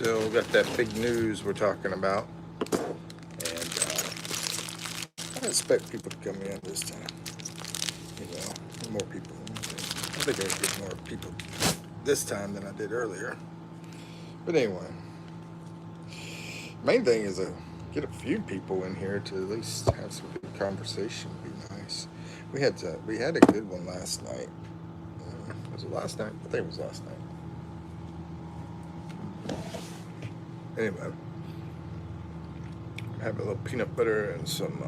Still got that big news we're talking about. And I expect people to come in this time. More people. I think I get more people this time than I did earlier. But anyway, main thing is to get a few people in here to at least have some good conversation. Be nice. We had a good one last night. Was it last night? I think it was last night. Anyway, I have a little peanut butter and some.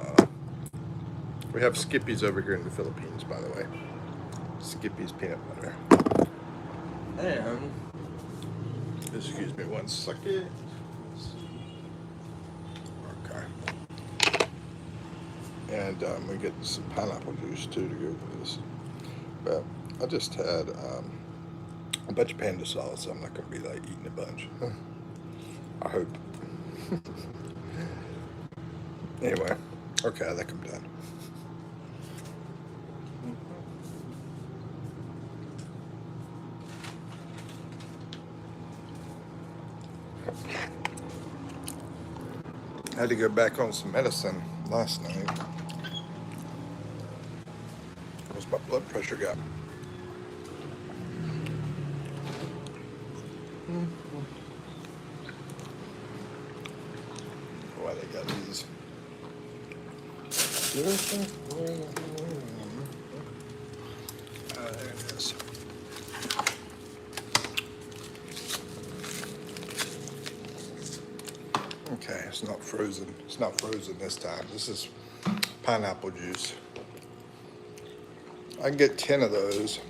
We have Skippy's over here in the Philippines, by the way. Skippy's peanut butter. And excuse me one second. Okay. And we get some pineapple juice too to go with this. But I just had a bunch of panda sauce, so I'm not going to be like eating a bunch. I hope. Anyway, okay, I think I'm done. I had to go back on some medicine last night. Because my blood pressure got. Why they got these? There it is. Okay, it's not frozen. It's not frozen this time. This is pineapple juice. I can get 10 of those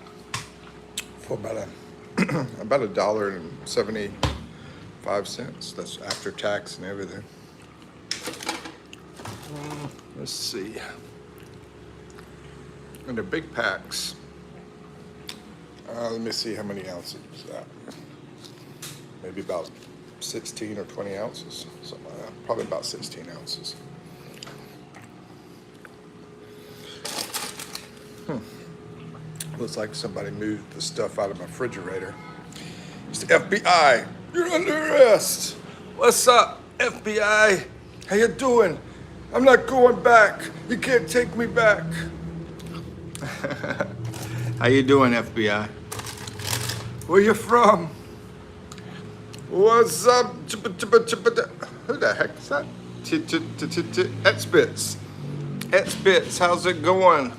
for about $1.75. That's after tax and everything. Let's see. And they're big packs. Let me see how many ounces is that. Maybe about 16 or 20 ounces, something like that. Probably about 16 ounces. Looks like somebody moved the stuff out of my refrigerator. It's the FBI. You're under arrest. What's up, FBI? How you doing? I'm not going back. You can't take me back. How you doing, FBI? Where you from? What's up? Who the heck is that? Expat, how's it going?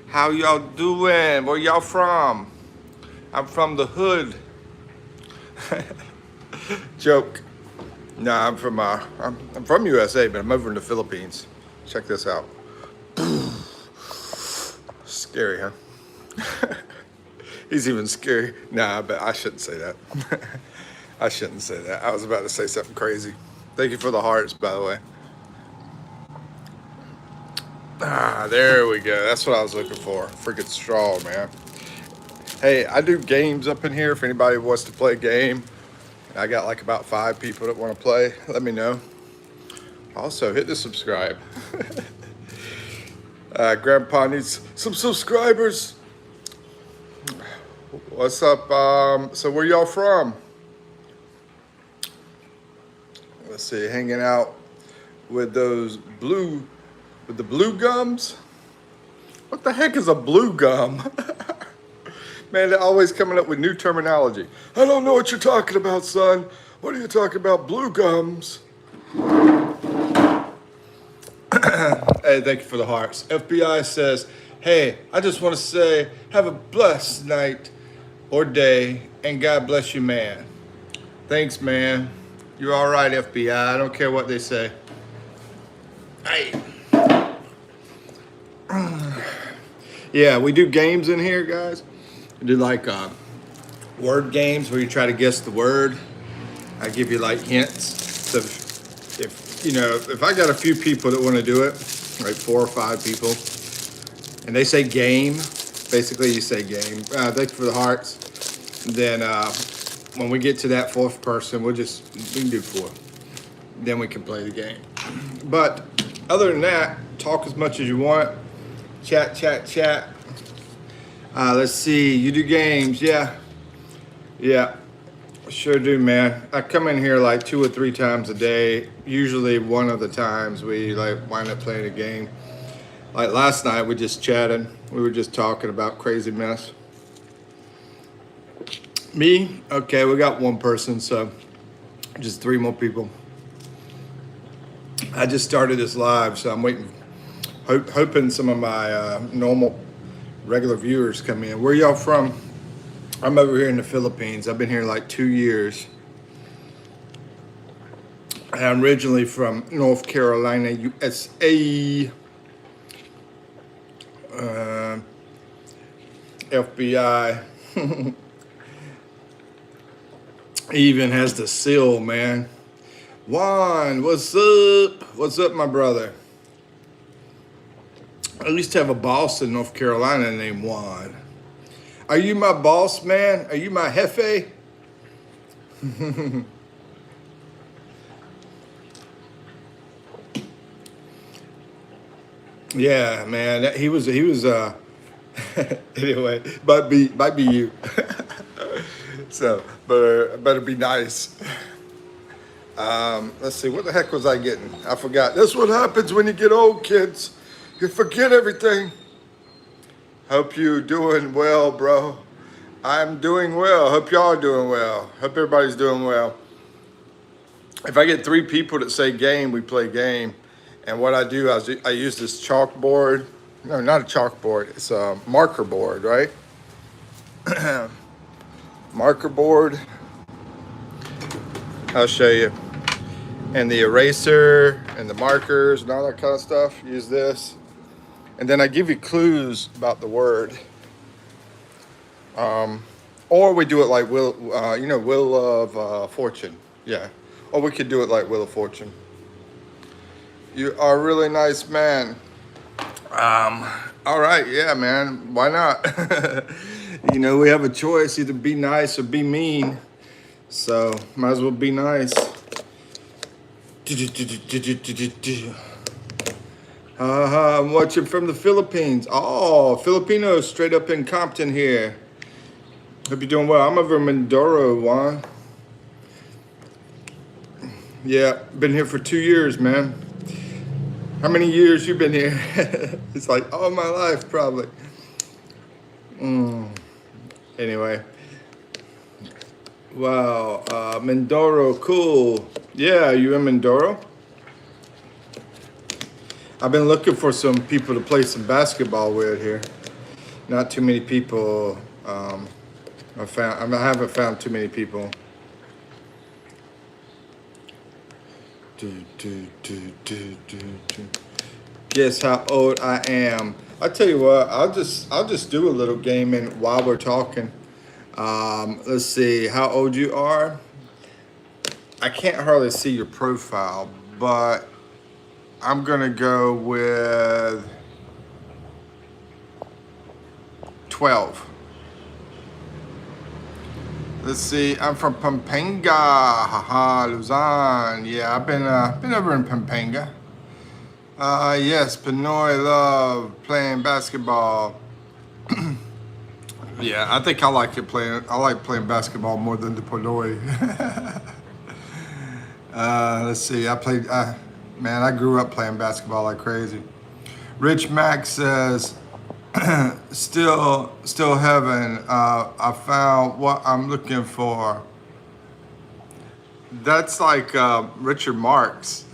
How y'all doing? Where y'all from? I'm from the hood. Joke. Nah, I'm from USA, but I'm over in the Philippines. Check this out. Scary, huh? He's even scary. Nah, but I shouldn't say that. I shouldn't say that. I was about to say something crazy. Thank you for the hearts, by the way. Ah, there we go. That's what I was looking for. Freaking straw, man. Hey, I do games up in here. If anybody wants to play a game, I got like about 5 people that want to play. Let me know. Also, hit the subscribe. Grandpa needs some subscribers. What's up? So where y'all from? Let's see, hanging out with the blue gums? What the heck is a blue gum? Man, they're always coming up with new terminology. I don't know what you're talking about, son. What are you talking about, blue gums? Hey, thank you for the hearts. FBI says, hey, I just want to say, have a blessed night or day, and God bless you, man. Thanks, man. You're all right, FBI. I don't care what they say. Hey. Yeah, we do games in here, guys. We do like word games where you try to guess the word. I give you like hints. So if I got a few people that want to do it, like 4 or 5 people, and they say game, basically you say game. Thank you for the hearts. Then when we get to that 4th person, we can do 4. Then we can play the game. But other than that, talk as much as you want. Chat. Let's see. You do games, yeah. Sure do, man. I come in here like 2 or 3 times a day. Usually one of the times we like wind up playing a game. Like last night we just chatted. We were just talking about crazy mess. Me? Okay, we got one person, so just 3 more people. I just started this live, so I'm waiting, hoping some of my normal, regular viewers come in. Where y'all from? I'm over here in the Philippines. I've been here like 2 years. I'm originally from North Carolina, USA. FBI even has the seal, man. Juan, what's up? What's up, my brother? I used to have a boss in North Carolina named Juan. Are you my boss, man? Are you my jefe? Yeah, man. He was anyway, might be you. So better be nice. Let's see, what the heck was I getting? I forgot. That's what happens when you get old, kids. You forget everything. Hope you doing well, bro. I'm doing well. Hope y'all are doing well. Hope everybody's doing well. If I get 3 people that say game, we play game. And what I do, I use this chalkboard. No, not a chalkboard. It's a marker board, right? Marker board. I'll show you. And the eraser and the markers and all that kind of stuff. Use this. And then I give you clues about the word. Or we do it like Wheel of Fortune. Yeah. Or we could do it like Wheel of Fortune. You are a really nice man. All right, yeah, man. Why not? We have a choice, either be nice or be mean. So might as well be nice. I'm watching from the Philippines. Oh, Filipinos straight up in Compton here. Hope you're doing well. I'm over in Mindoro, Juan. Yeah, been here for 2 years, man. How many years you been here? It's like all my life, probably. Anyway. Wow, Mindoro, cool. Yeah, you in Mindoro? I've been looking for some people to play some basketball with here. Not too many people. I haven't found too many people. Guess how old I am. I tell you what, I'll just do a little gaming while we're talking. Let's see how old you are. I can't hardly see your profile, but I'm gonna go with 12. Let's see. I'm from Pampanga, haha, Luzon. Yeah, I've been over in Pampanga. Yes, Pinoy love playing basketball. Yeah, I think I like playing basketball more than the Pinoy. Let's see. I grew up playing basketball like crazy. Rich Max says, still heaven. I found what I'm looking for. That's like Richard Marx.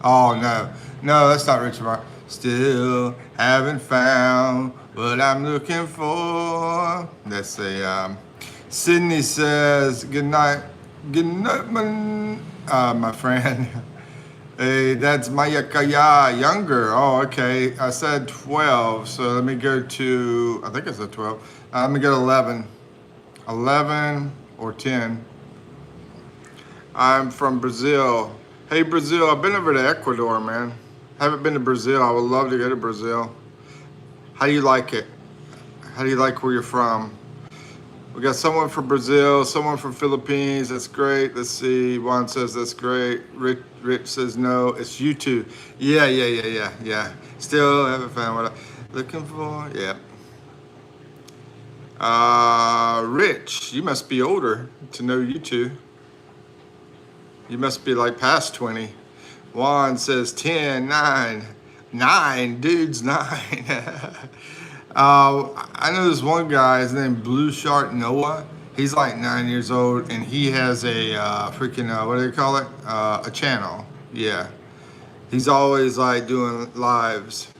Oh no, that's not Richard Marx. Still haven't found what I'm looking for. Let's see. Sydney says, good night, my friend. Hey, that's Maya Kaya, younger. Oh, okay. I said 12, so let me go to, I think I said 12. Let me go to 11. 11 or 10. I'm from Brazil. Hey, Brazil, I've been over to Ecuador, man. Haven't been to Brazil. I would love to go to Brazil. How do you like it? How do you like where you're from? We got someone from Brazil, someone from Philippines. That's great. Let's see. Juan says that's great. Rich says no. It's you two. Yeah. Still haven't found what I'm looking for. Yeah. Rich, you must be older to know you two. You must be like past 20. Juan says 10, 9. 9, dude's 9. I know this one guy, his name Blue Shark Noah. He's like 9 years old, and he has a freaking, what do they call it? A channel. Yeah. He's always like doing lives.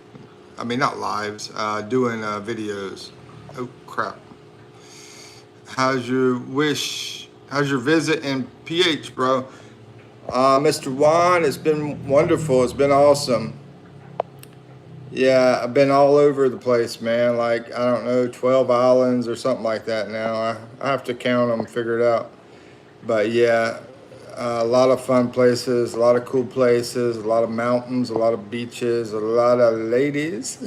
I mean, not lives, doing videos. Oh, crap. How's your visit in PH, bro? Mr. Juan, it's been wonderful. It's been awesome. Yeah, I've been all over the place, man. Like, I don't know, 12 islands or something like that now. I have to count them, figure it out. But yeah, a lot of fun places, a lot of cool places, a lot of mountains, a lot of beaches, a lot of ladies.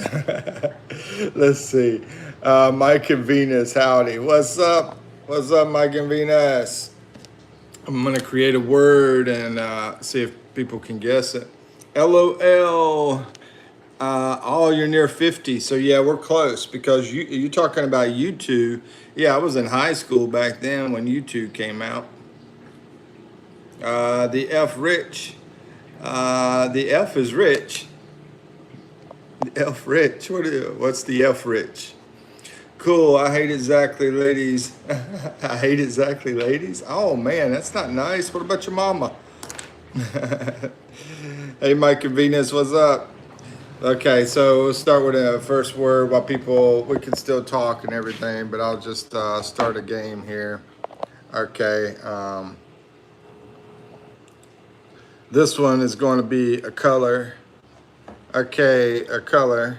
Let's see. Mike and Venus, howdy. What's up? What's up, Mike and Venus? I'm going to create a word and see if people can guess it. LOL. Oh, you're near 50. So yeah, we're close because you're talking about U2. Yeah, I was in high school back then when U2 came out. The F rich. The F is rich. The F rich. What's the F rich? Cool. I hate exactly ladies. I hate exactly ladies. Oh man, that's not nice. What about your mama? Hey, Mike and Venus, what's up? Okay, so we'll start with a first word while we can still talk and everything, but I'll just start a game here. Okay. This one is going to be a color. Okay, a color.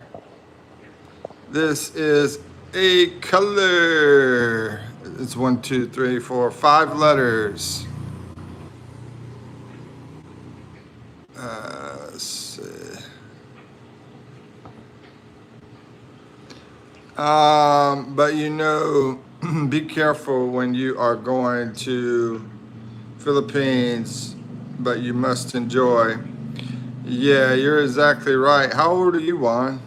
This is a color. It's 1, 2, 3, 4, 5 letters. Let's see. But you know, be careful when you are going to Philippines, but you must enjoy. Yeah, you're exactly right. How old are you, Juan?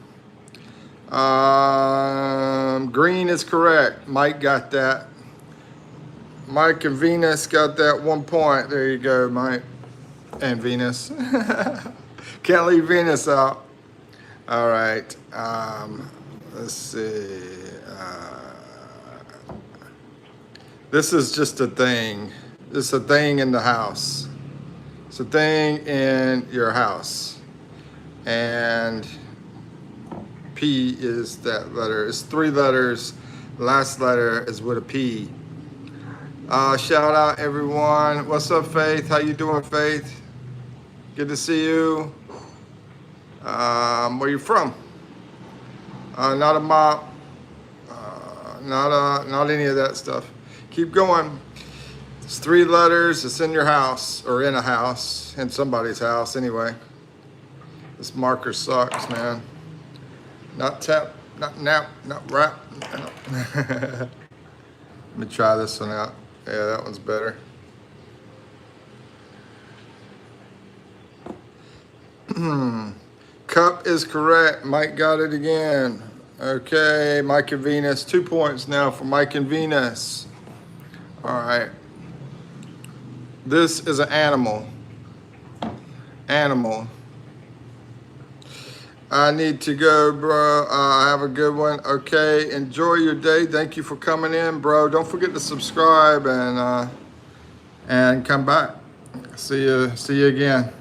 Green is correct. Mike got that. Mike and Venus got that 1 point. There you go, Mike and Venus. Can't leave Venus out. All right. Let's see. This is just a thing. It's a thing in the house. It's a thing in your house. And P is that letter. It's 3 letters. Last letter is with a P. Shout out everyone. What's up, Faith? How you doing, Faith? Good to see you. Where you from? Not a mop. Not any of that stuff. Keep going. It's 3 letters. It's in your house or in a house, in somebody's house anyway. This marker sucks, man. Not tap, not nap, not rap. Let me try this one out. Yeah, that one's better. Cup is correct. Mike got it again. Okay, Mike and Venus. 2 points now for Mike and Venus. All right. This is an animal. Animal. I need to go, bro. Have a good one. Okay, enjoy your day. Thank you for coming in, bro. Don't forget to subscribe and come back. See you again.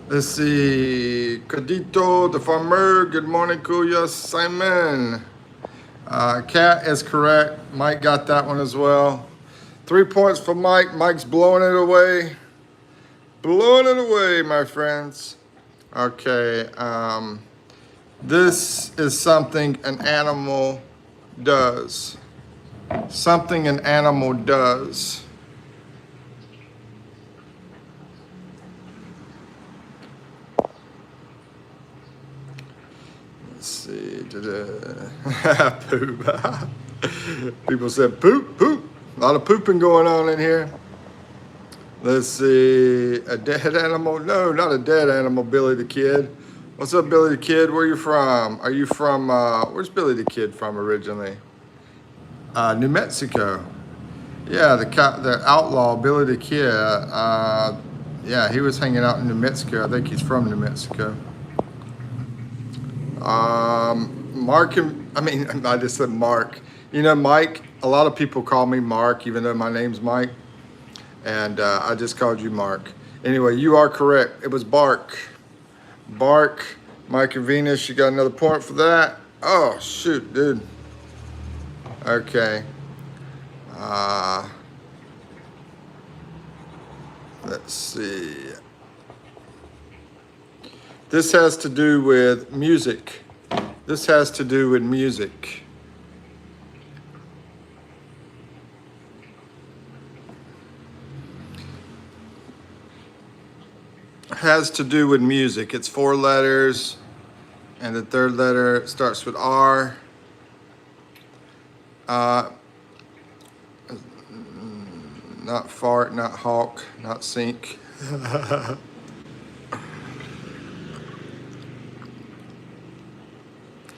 Let's see. Cadito, the farmer. Good morning, Kuya. Simon. Cat is correct. Mike got that one as well. 3 points for Mike. Mike's blowing it away. Blowing it away, my friends. Okay. This is something an animal does. Something an animal does. Let's see. Poop. People said poop, poop. A lot of pooping going on in here. Let's see. A dead animal? No, not a dead animal, Billy the Kid. What's up, Billy the Kid? Where you from? Are you from, where's Billy the Kid from originally? New Mexico. Yeah, the outlaw Billy the Kid. Yeah, he was hanging out in New Mexico. I think he's from New Mexico. Mark, I mean, I just said Mark. You know, Mike, a lot of people call me Mark, even though my name's Mike. And I just called you Mark. Anyway, you are correct. It was Bark. Bark, Mike and Venus, you got another point for that? Oh, shoot, dude. Okay. Let's see. This has to do with music. This has to do with music. Has to do with music. It's 4 letters, and the third letter starts with R. Not fart, not hawk, not sink.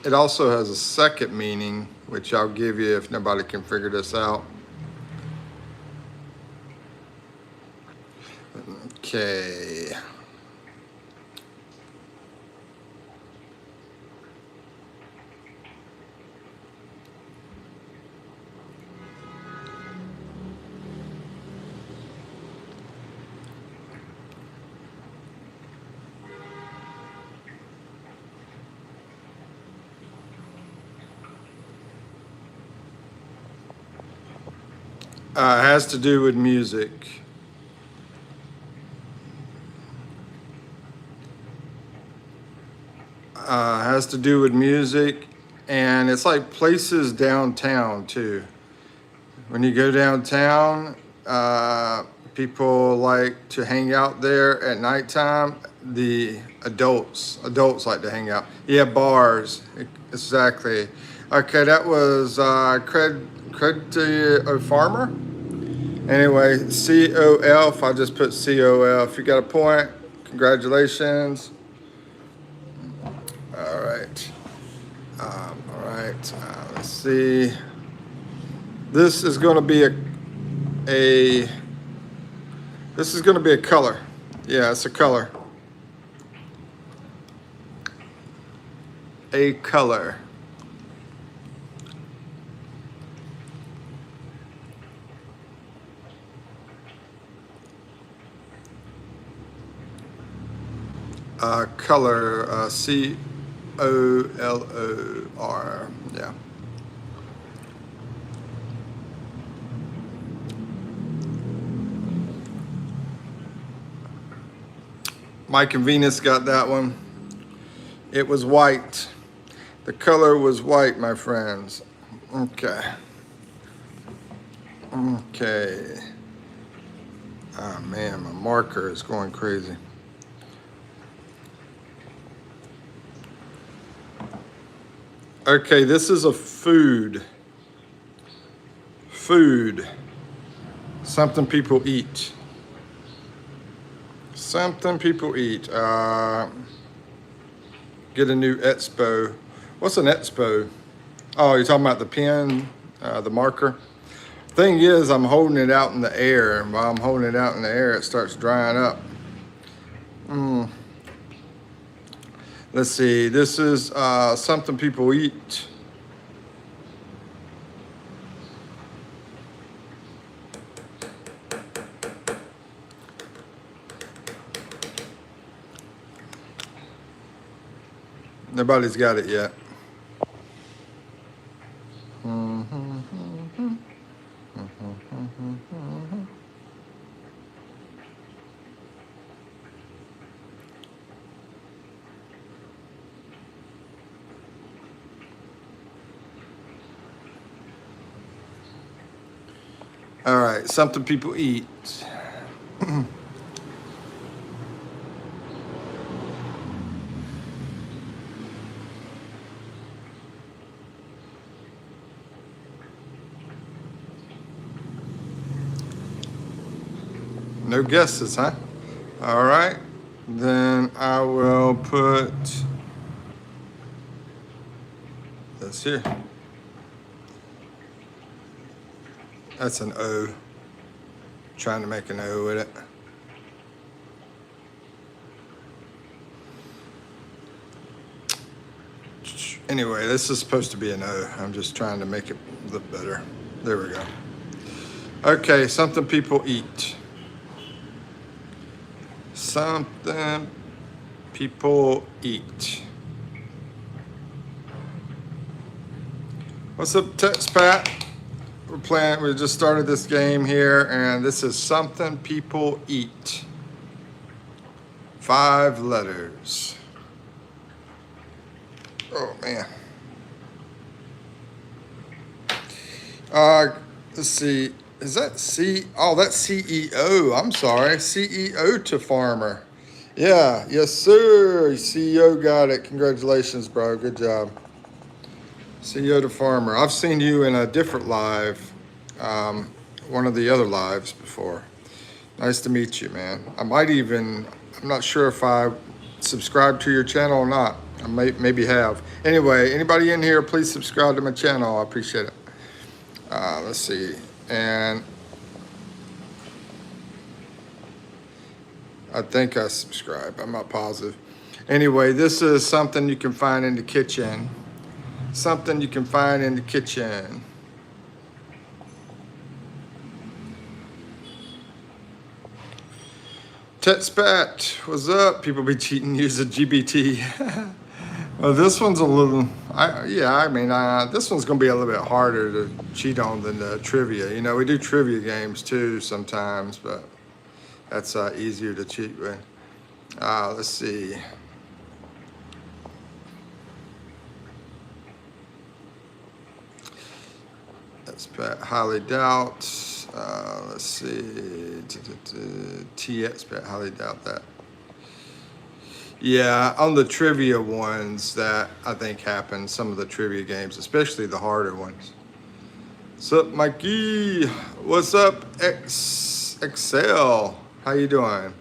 It also has a second meaning, which I'll give you if nobody can figure this out. Okay. Has to do with music. Has to do with music, and it's like places downtown too. When you go downtown, people like to hang out there at nighttime. The adults like to hang out. Yeah, bars, exactly. Okay, that was cred to a farmer. Anyway, COF, I just put COF. You got a point, congratulations. All right. Let's see. This is going to be this is going to be a color. Yeah, it's a color. A color. Color, COLOR, yeah. Mike and Venus got that one. It was white. The color was white, my friends. Okay. Okay. Oh man, my marker is going crazy. Okay, this is a food. Food. Something people eat. Something people eat. Get a new expo. What's an expo? Oh, you're talking about the pen, the marker? Thing is, I'm holding it out in the air, and while I'm holding it out in the air, it starts drying up. Let's see, this is something people eat. Nobody's got it yet. All right, something people eat. No guesses, huh? All right, then I will put this here. That's an O. Trying to make an O with it. Anyway, this is supposed to be an O. I'm just trying to make it look better. There we go. Okay, something people eat. Something people eat. What's up, Expat? We just started this game here, and this is something people eat. 5 letters. Oh man. Let's see. Is that C? Oh, that's CEO. I'm sorry. CEO to farmer. Yeah. Yes, sir. CEO got it. Congratulations, bro. Good job. CEO to farmer. I've seen you in a different live, one of the other lives before. Nice to meet you, man. I'm not sure if I subscribe to your channel or not. I maybe have. Anyway, anybody in here, please subscribe to my channel. I appreciate it. Let's see. And I think I subscribe. I'm not positive. Anyway, this is something you can find in the kitchen. Something you can find in the kitchen. Tetspat, what's up? People be cheating using GBT. Well, this one's a little, this one's gonna be a little bit harder to cheat on than the trivia. You know, we do trivia games too sometimes, but that's easier to cheat with. Let's see. Expat, highly doubt. Let's see. Expat, highly doubt that. Yeah, on the trivia ones that I think happen, some of the trivia games, especially the harder ones. What's up, Mikey? What's up, Excel? How you doing?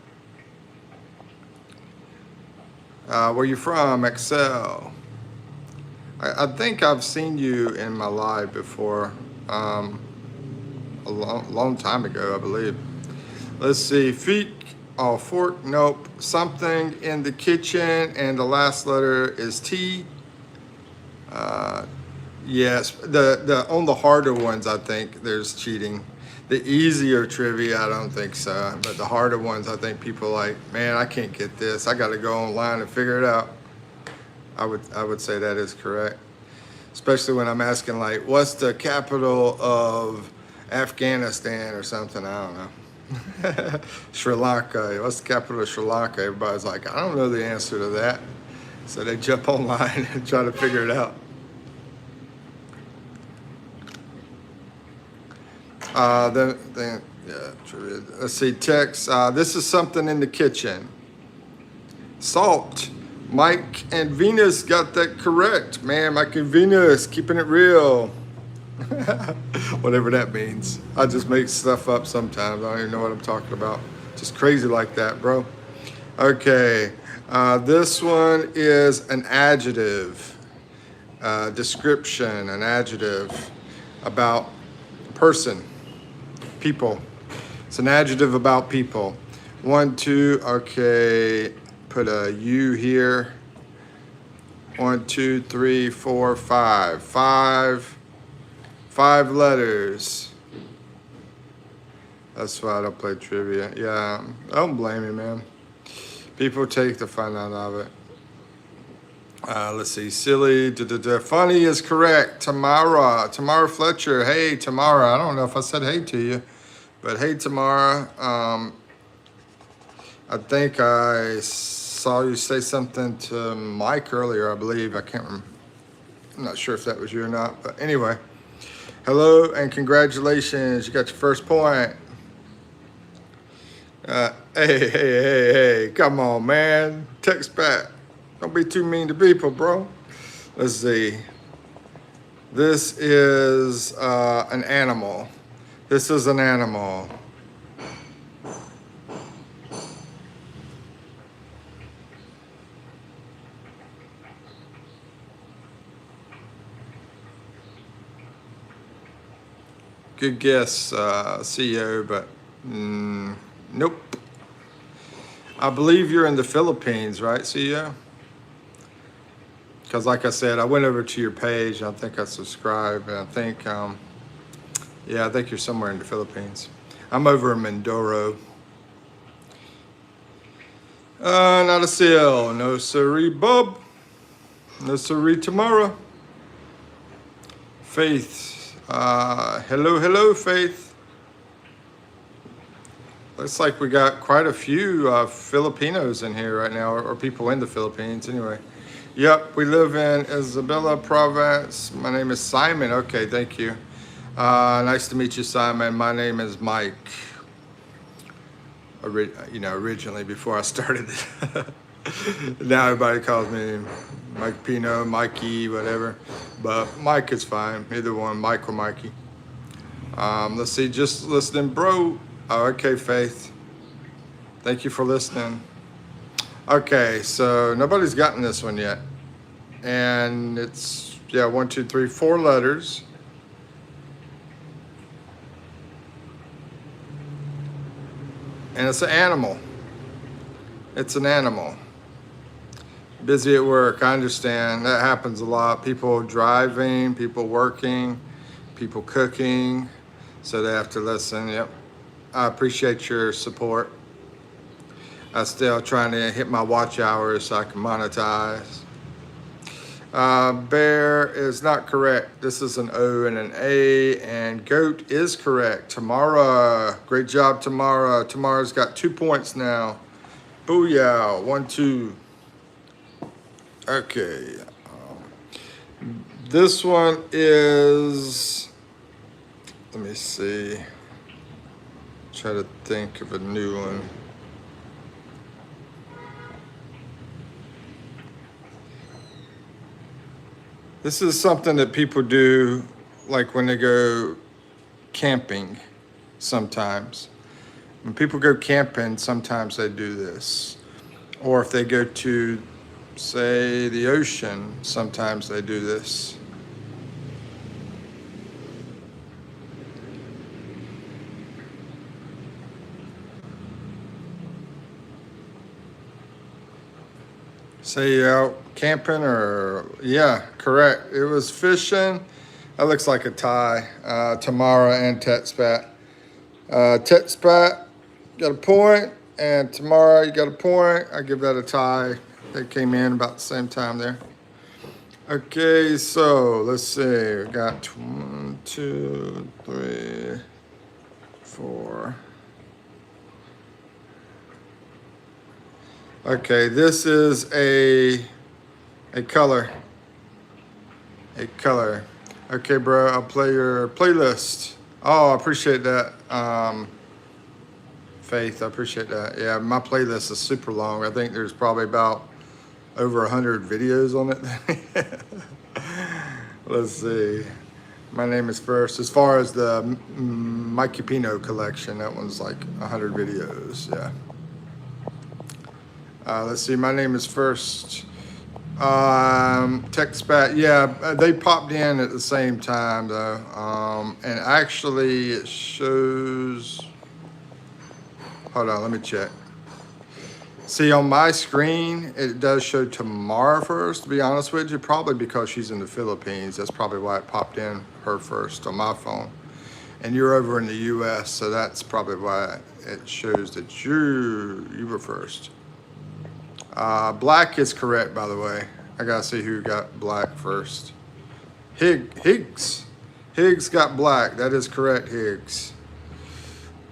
Where you from, Excel? I think I've seen you in my live before, a long time ago, I believe. Let's see, feet. Oh, fork, nope. Something in the kitchen, and the last letter is T. Yes, on the harder ones, I think there's cheating. The easier trivia, I don't think so. But the harder ones, I think people like, man, I can't get this. I got to go online and figure it out. I would say that is correct. Especially when I'm asking like, what's the capital of Afghanistan or something? I don't know. Sri Lanka. What's the capital of Sri Lanka? Everybody's like, I don't know the answer to that. So they jump online and try to figure it out. Let's see, text. This is something in the kitchen. Salt. Mike and Venus got that correct. Man, Mike and Venus, keeping it real. Whatever that means. I just make stuff up sometimes. I don't even know what I'm talking about. Just crazy like that, bro. Okay, this one is an adjective. Description, an adjective about a person, people. It's an adjective about people. 1, 2, okay, put a U here. 1, 2, 3, 4, 5. 5 letters. That's why I don't play trivia. Yeah, I don't blame you, man. People take the fun out of it. Let's see, silly, funny is correct. Tamara Fletcher. Hey, Tamara. I don't know if I said hey to you, but hey, Tamara. I think I saw you say something to Mike earlier, I believe. I can't remember. I'm not sure if that was you or not, but anyway. Hello and congratulations. You got your first point. Hey. Come on, man. Text back. Don't be too mean to people, bro. Let's see. This is an animal. This is an animal. Good guess, CEO, but nope. I believe you're in the Philippines, right, CEO? Because like I said, I went over to your page. I think I subscribed, and I think, yeah, I think you're somewhere in the Philippines. I'm over in Mindoro. Not a seal. No siree, bub. No siree tomorrow. Faith. Hello, Faith. Looks like we got quite a few Filipinos in here right now, or people in the Philippines anyway. Yep, we live in Isabela Province. My name is Simon. Okay, thank you. Nice to meet you, Simon. My name is Mike. Originally before I started it. Now everybody calls me Mike Pino, Mikey, whatever. But Mike is fine. Either one, Mike or Mikey. Let's see, just listening, bro. Oh, okay, Faith. Thank you for listening. Okay, so nobody's gotten this one yet. And it's, 1, 2, 3, 4 letters. And it's an animal. It's an animal. Busy at work, I understand. That happens a lot. People driving, people working, people cooking. So they have to listen, yep. I appreciate your support. I'm still trying to hit my watch hours so I can monetize. Bear is not correct. This is an O and an A, and goat is correct. Tamara, great job, Tamara. Tamara's got 2 points now. Booyah, 1, 2. Okay. This one is, let me see. Try to think of a new one. This is something that people do, like when they go camping sometimes. When people go camping, sometimes they do this. Or if they go to, say, the ocean, sometimes they do this. Say you're out camping or, yeah, correct. It was fishing. That looks like a tie. Tamara and Tetspat. Tetspat got a point, and Tamara, you got a point. I give that a tie. They came in about the same time there. Okay, so let's see. We got 1, 2, 3, 4. Okay, this is a color. A color. Okay, bro, I'll play your playlist. Oh, I appreciate that. Faith, I appreciate that. Yeah, my playlist is super long. I think there's probably about over 100 videos on it. Let's see. My name is first. As far as the Mikipino collection, that one's like 100 videos, yeah. Let's see, my name is first. TechSpat, yeah, they popped in at the same time though. And actually it shows, hold on, let me check. See, on my screen, it does show Tamara first, to be honest with you, probably because she's in the Philippines. That's probably why it popped in her first on my phone. And you're over in the US, so that's probably why it shows that you were first. Black is correct, by the way. I gotta see who got black first. Higgs. Higgs got black. That is correct, Higgs.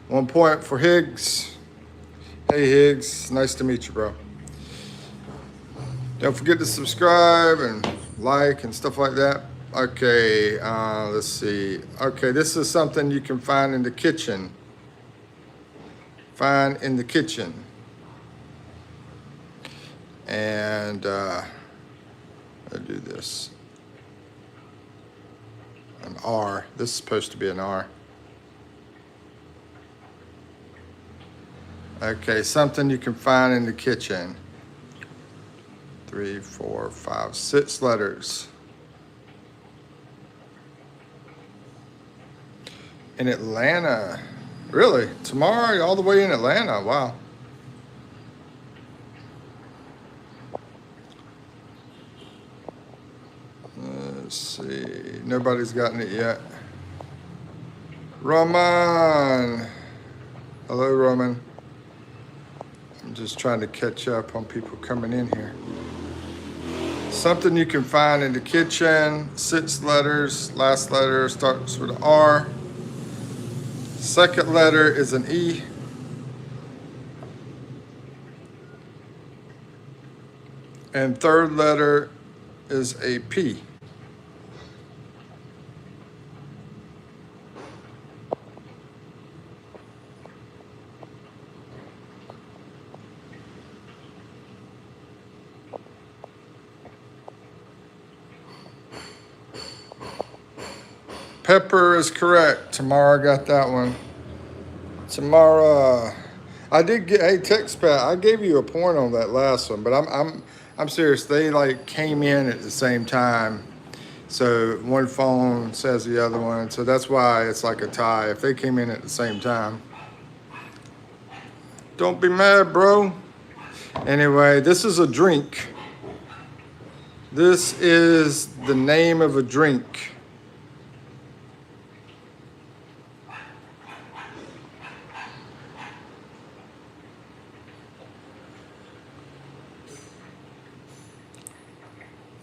1 point for Higgs. Hey, Higgs. Nice to meet you, bro. Don't forget to subscribe and like and stuff like that. Okay, let's see. Okay, this is something you can find in the kitchen. Find in the kitchen. And I'll do this. An R. This is supposed to be an R. Okay, something you can find in the kitchen. 3, 4, 5, 6 letters. In Atlanta. Really? Tomorrow, all the way in Atlanta. Wow. Let's see. Nobody's gotten it yet. Roman. Hello, Roman. I'm just trying to catch up on people coming in here. Something you can find in the kitchen. 6 letters. Last letter starts with an R. Second letter is an E. And third letter is a P. Pepper is correct. Tamara got that one. Tamara, I did get. Hey, Expat, I gave you a point on that last one, but I'm serious. They like came in at the same time, so one phone says the other one. So that's why it's like a tie. If they came in at the same time, don't be mad, bro. Anyway, this is a drink. This is the name of a drink.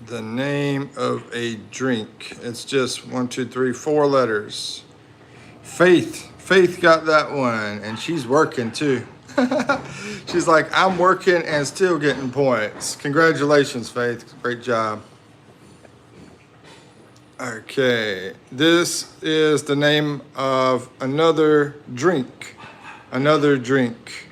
The name of a drink. It's just 1, 2, 3, 4 letters. Faith. Faith got that one, and she's working too. She's like, I'm working and still getting points. Congratulations, Faith. Great job. Okay. This is the name of another drink. Another drink.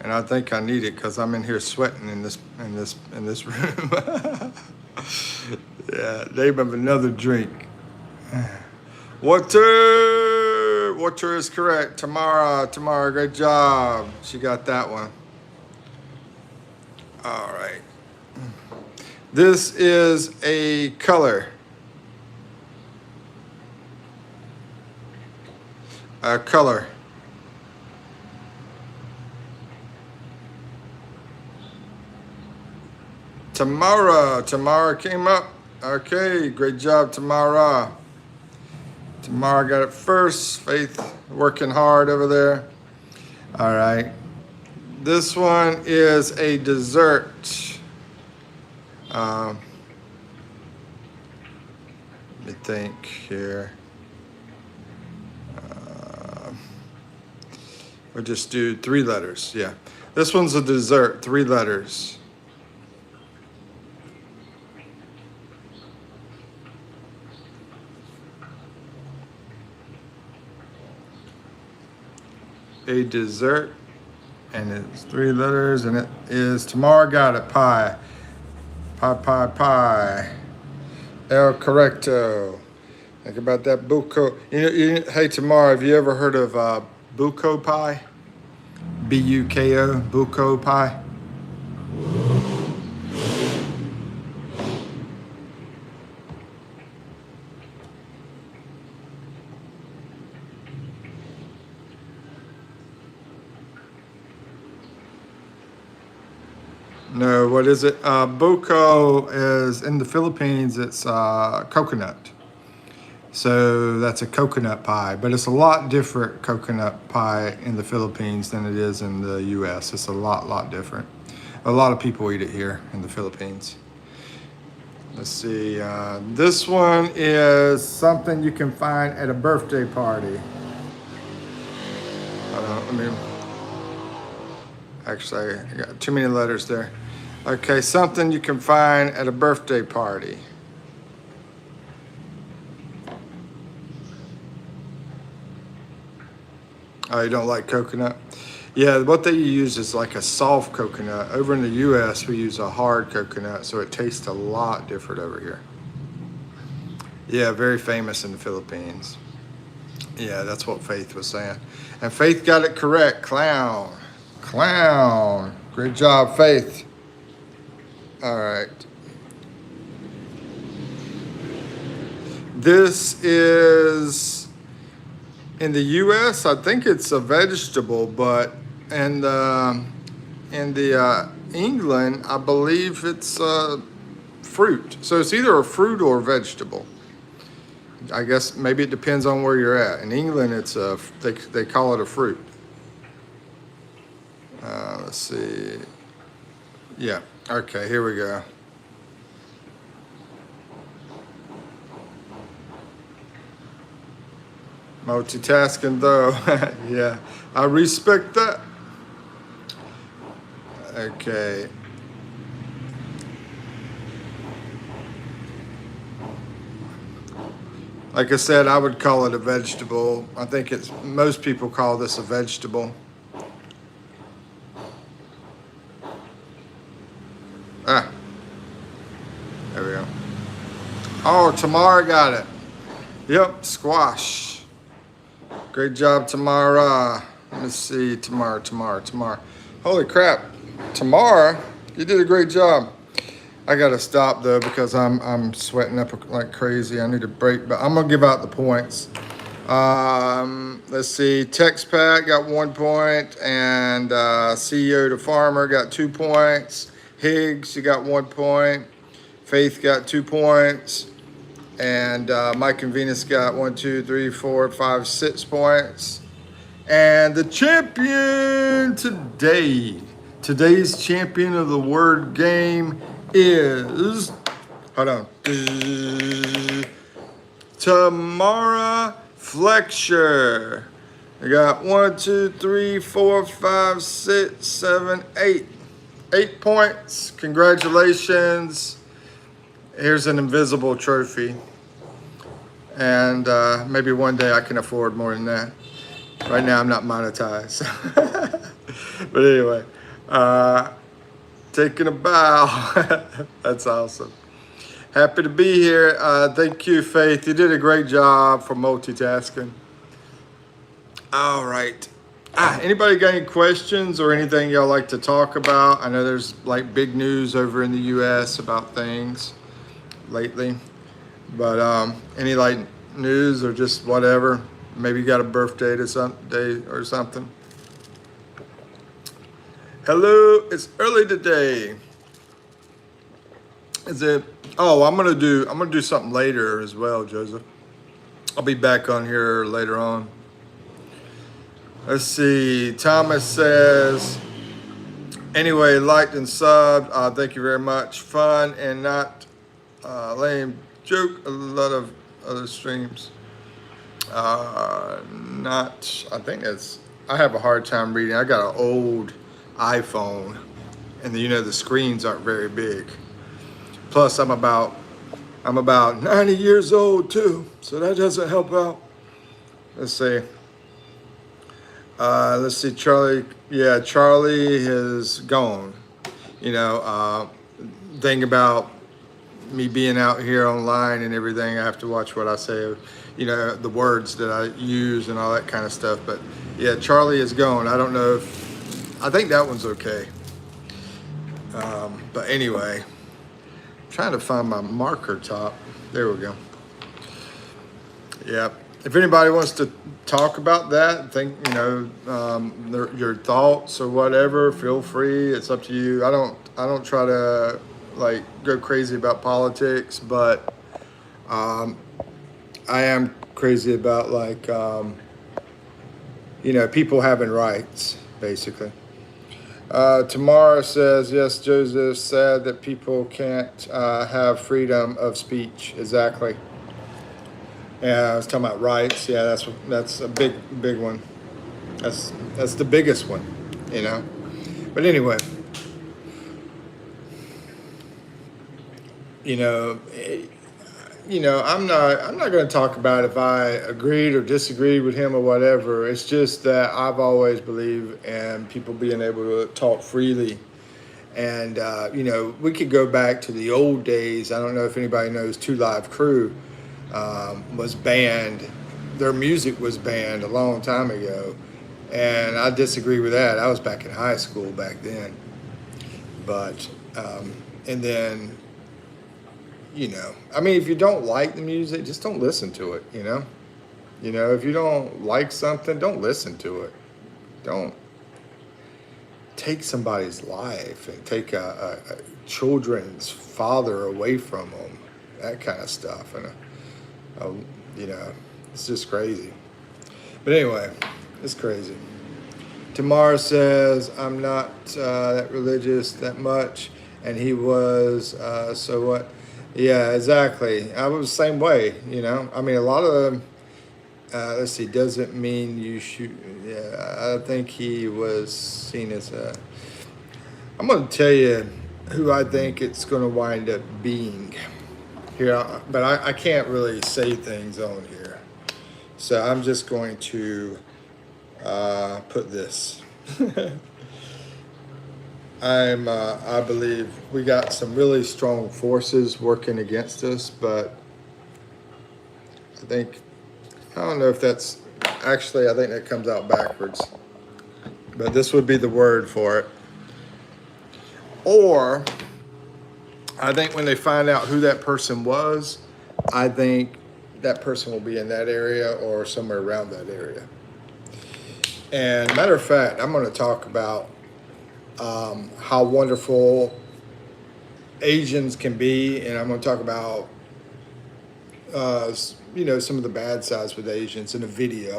And I think I need it because I'm in here sweating in this room. Yeah, name of another drink. Water. Water is correct. Tamara, great job. She got that one. All right. This is a color. A color. Tamara came up. Okay, great job, Tamara. Tamara got it first. Faith working hard over there. All right. This one is a dessert. Let me think here. We'll just do 3 letters. Yeah. This one's a dessert, 3 letters. A dessert, and it's 3 letters, and it is, Tamara got it, pie. Pie. El correcto. Think about that buco. Hey, Tamara, have you ever heard of buco pie? B-U-K-O, buco pie. No, what is it? Buco is in the Philippines. It's coconut. So that's a coconut pie, but it's a lot different coconut pie in the Philippines than it is in the U.S. It's a lot different. A lot of people eat it here in the Philippines. Let's see. This one is something you can find at a birthday party. Actually, I got too many letters there. Okay, something you can find at a birthday party. Oh, you don't like coconut? Yeah, what they use is like a soft coconut. Over in the U.S., we use a hard coconut, so it tastes a lot different over here. Yeah, very famous in the Philippines. Yeah, that's what Faith was saying. And Faith got it correct, clown. Great job, Faith. All right. This is in the U.S. I think it's a vegetable, but in the England, I believe it's fruit. So it's either a fruit or a vegetable. I guess maybe it depends on where you're at. In England, it's they call it a fruit. Let's see. Yeah. Okay. Here we go. Multitasking though. Yeah. I respect that. Okay. Like I said, I would call it a vegetable. I think it's most people call this a vegetable. Ah, there we go. Oh, Tamara got it. Yep, squash. Great job, Tamara. Let me see, Tamara. Holy crap, Tamara, you did a great job. I gotta stop though because I'm sweating up like crazy. I need a break, but I'm gonna give out the points. Let's see, TextPack got 1 point, and CEO to Farmer got 2 points. Higgs, you got 1 point. Faith got 2 points, and Mike and Venus got 1, 2, 3, 4, 5, 6 points. And the champion today's champion of the word game is, hold on, Tamara Flexure. I got 1, 2, 3, 4, 5, 6, 7, 8. 8 points. Congratulations. Here's an invisible trophy. And maybe one day I can afford more than that. Right now I'm not monetized. But anyway, taking a bow. That's awesome. Happy to be here. Thank you, Faith. You did a great job for multitasking. All right. Anybody got any questions or anything y'all like to talk about? I know there's like big news over in the US about things lately. But any like news or just whatever? Maybe you got a birthday to day or something. Hello, it's early today. Is it? Oh, I'm gonna do something later as well, Joseph. I'll be back on here later on. Let's see. Thomas says, anyway, liked and subbed. Thank you very much. Fun and not lame joke. A lot of other streams. I think that's, I have a hard time reading. I got an old iPhone, and the screens aren't very big. Plus, I'm about 90 years old too, so that doesn't help out. Let's see. Charlie. Yeah, Charlie is gone. Thing about me being out here online and everything, I have to watch what I say. The words that I use and all that kind of stuff. But yeah, Charlie is gone. I don't know I think that one's okay. But anyway, I'm trying to find my marker top. There we go. Yep. If anybody wants to talk about that, think, your thoughts or whatever, feel free. It's up to you. I don't try to go crazy about politics, but I am crazy about people having rights, basically. Tamara says, yes, Joseph said that people can't have freedom of speech. Exactly. Yeah, I was talking about rights. Yeah, that's a big one. That's the biggest one, But anyway, I'm not going to talk about if I agreed or disagreed with him or whatever. It's just that I've always believed in people being able to talk freely. And, we could go back to the old days. I don't know if anybody knows Two Live Crew was banned. Their music was banned a long time ago. And I disagree with that. I was back in high school back then. But And then, you know, I mean, if you don't like the music, just don't listen to it, you know? You know, if you don't like something, don't listen to it. Don't take somebody's life and take a children's father away from them, that kind of stuff. And, uh, you know, it's just crazy. But anyway, it's crazy. Tamara says, I'm not that religious that much. And he was, so what? Yeah, exactly. I was the same way, you know. I mean, a lot of them, let's see, doesn't mean you should. Yeah, I think he was seen as a. I'm going to tell you who I think it's going to wind up being here, but I can't really say things on here. So I'm just going to put this. I believe we got some really strong forces working against us, but I don't know if that's, actually, I think that comes out backwards. But this would be the word for it. Or, I think when they find out who that person was, I think that person will be in that area or somewhere around that area. And matter of fact, I'm going to talk about how wonderful Asians can be, and I'm going to talk about you know, some of the bad sides with Asians in a video.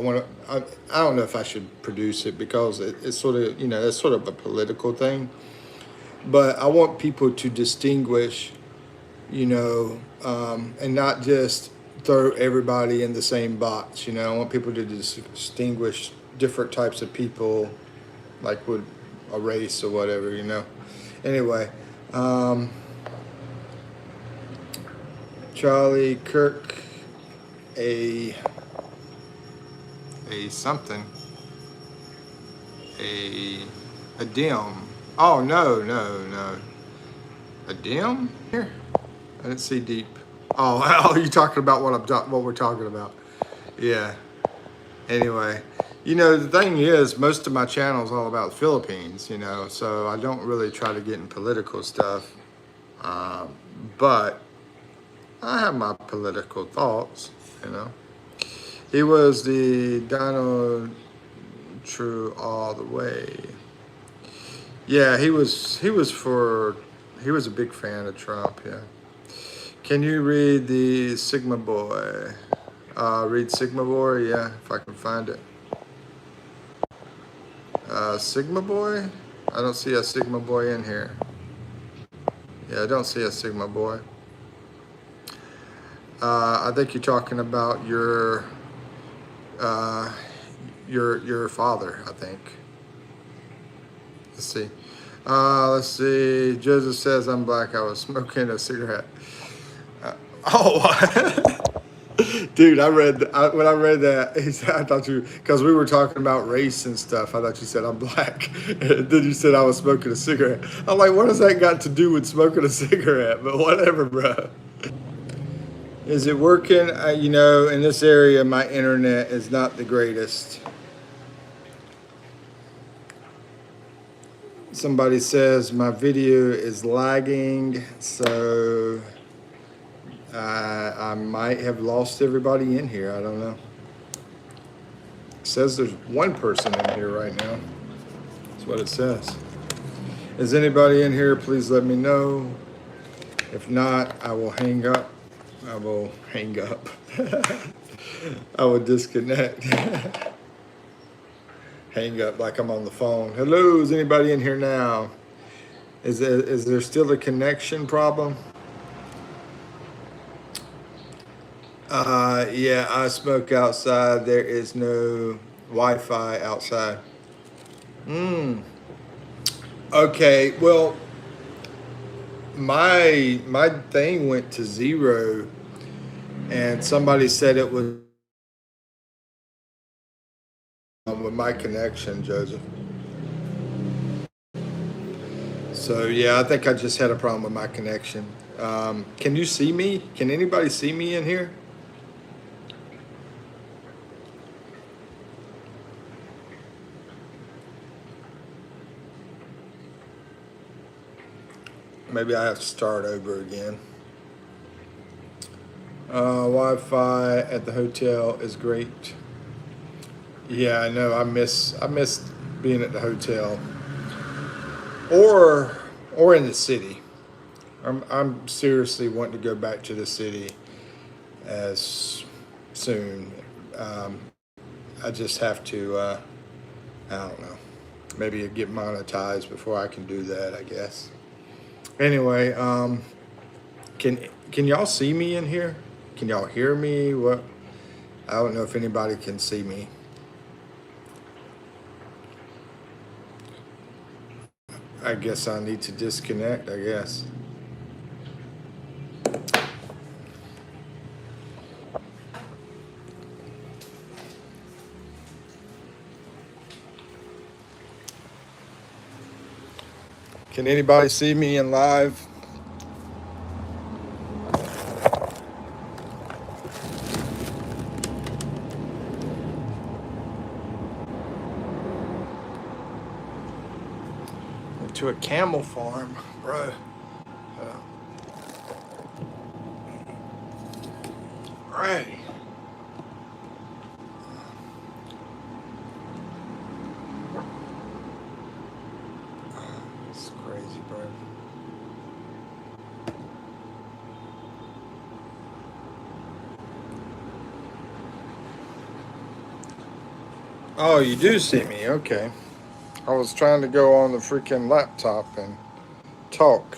I don't know if I should produce it because it's sort of, you know, it's sort of a political thing, but I want people to distinguish, you know, and not just throw everybody in the same box. You know, I want people to distinguish different types of people, like with a race or whatever, you know. Anyway, Charlie Kirk, a something, a dim. Oh, no. A dim? Here, I didn't see deep. Oh, you talking about what we're talking about? Yeah. Anyway, you know, the thing is, most of my channel is all about the Philippines, you know, so I don't really try to get in political stuff. But I have my political thoughts, you know. He was the Donald True all the way. Yeah, he was a big fan of Trump, yeah. Can you read the Sigma Boy? Read Sigma Boy, yeah, if I can find it. Sigma Boy? I don't see a Sigma Boy in here. Yeah, I don't see a Sigma Boy. I think you're talking about your father, I think. Let's see. Let's see. Joseph says I'm black. I was smoking a cigarette. Dude, when I read that, he said, I thought because we were talking about race and stuff, I thought you said I'm black. Then you said I was smoking a cigarette. I'm like, what has that got to do with smoking a cigarette? But whatever, bro. Is it working? You know, in this area, my internet is not the greatest. Somebody says my video is lagging, so I might have lost everybody in here. I don't know. It says there's one person in here right now. That's what it says. Is anybody in here? Please let me know. If not, I will hang up. I will hang up. I will disconnect. Hang up like I'm on the phone. Hello, is anybody in here now? Is there still a connection problem? Yeah, I smoke outside. There is no Wi-Fi outside. Okay, well, my thing went to 0, and somebody said it was with my connection, Joseph. So yeah, I think I just had a problem with my connection. Can you see me? Can anybody see me in here? Maybe I have to start over again. Wi-Fi at the hotel is great. Yeah, I know. I miss being at the hotel or in the city. I'm seriously wanting to go back to the city as soon. Um, I just have to. I don't know. Maybe get monetized before I can do that, I guess. Anyway, can y'all see me in here? Can y'all hear me? What? I don't know if anybody can see me. I guess I need to disconnect, I guess. Can anybody see me in live? To a camel farm, bro. Right. It's crazy, bro. Oh, you do see me, okay. I was trying to go on the freaking laptop and talk.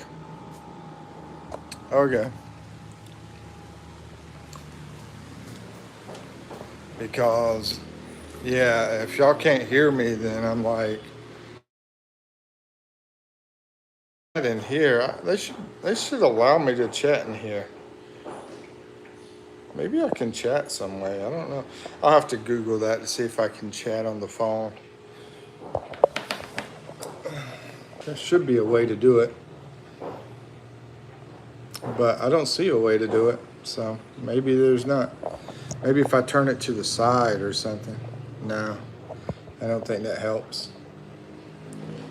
Okay. Because, yeah, if y'all can't hear me, then I'm like, in here, they should allow me to chat in here. Maybe I can chat some way. I don't know. I'll have to Google that to see if I can chat on the phone. There should be a way to do it, but I don't see a way to do it. So maybe there's not. Maybe if I turn it to the side or something. No, I don't think that helps.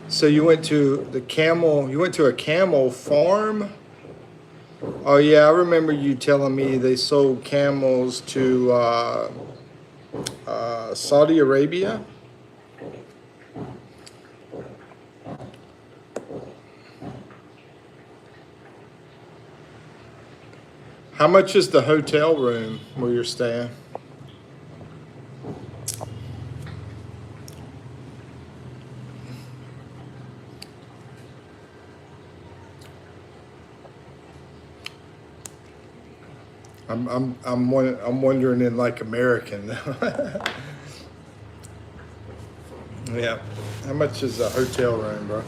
So you went to a camel farm? Oh yeah, I remember you telling me they sold camels to Saudi Arabia. How much is the hotel room where you're staying? I'm wondering in like American. Yeah. How much is a hotel room, bro?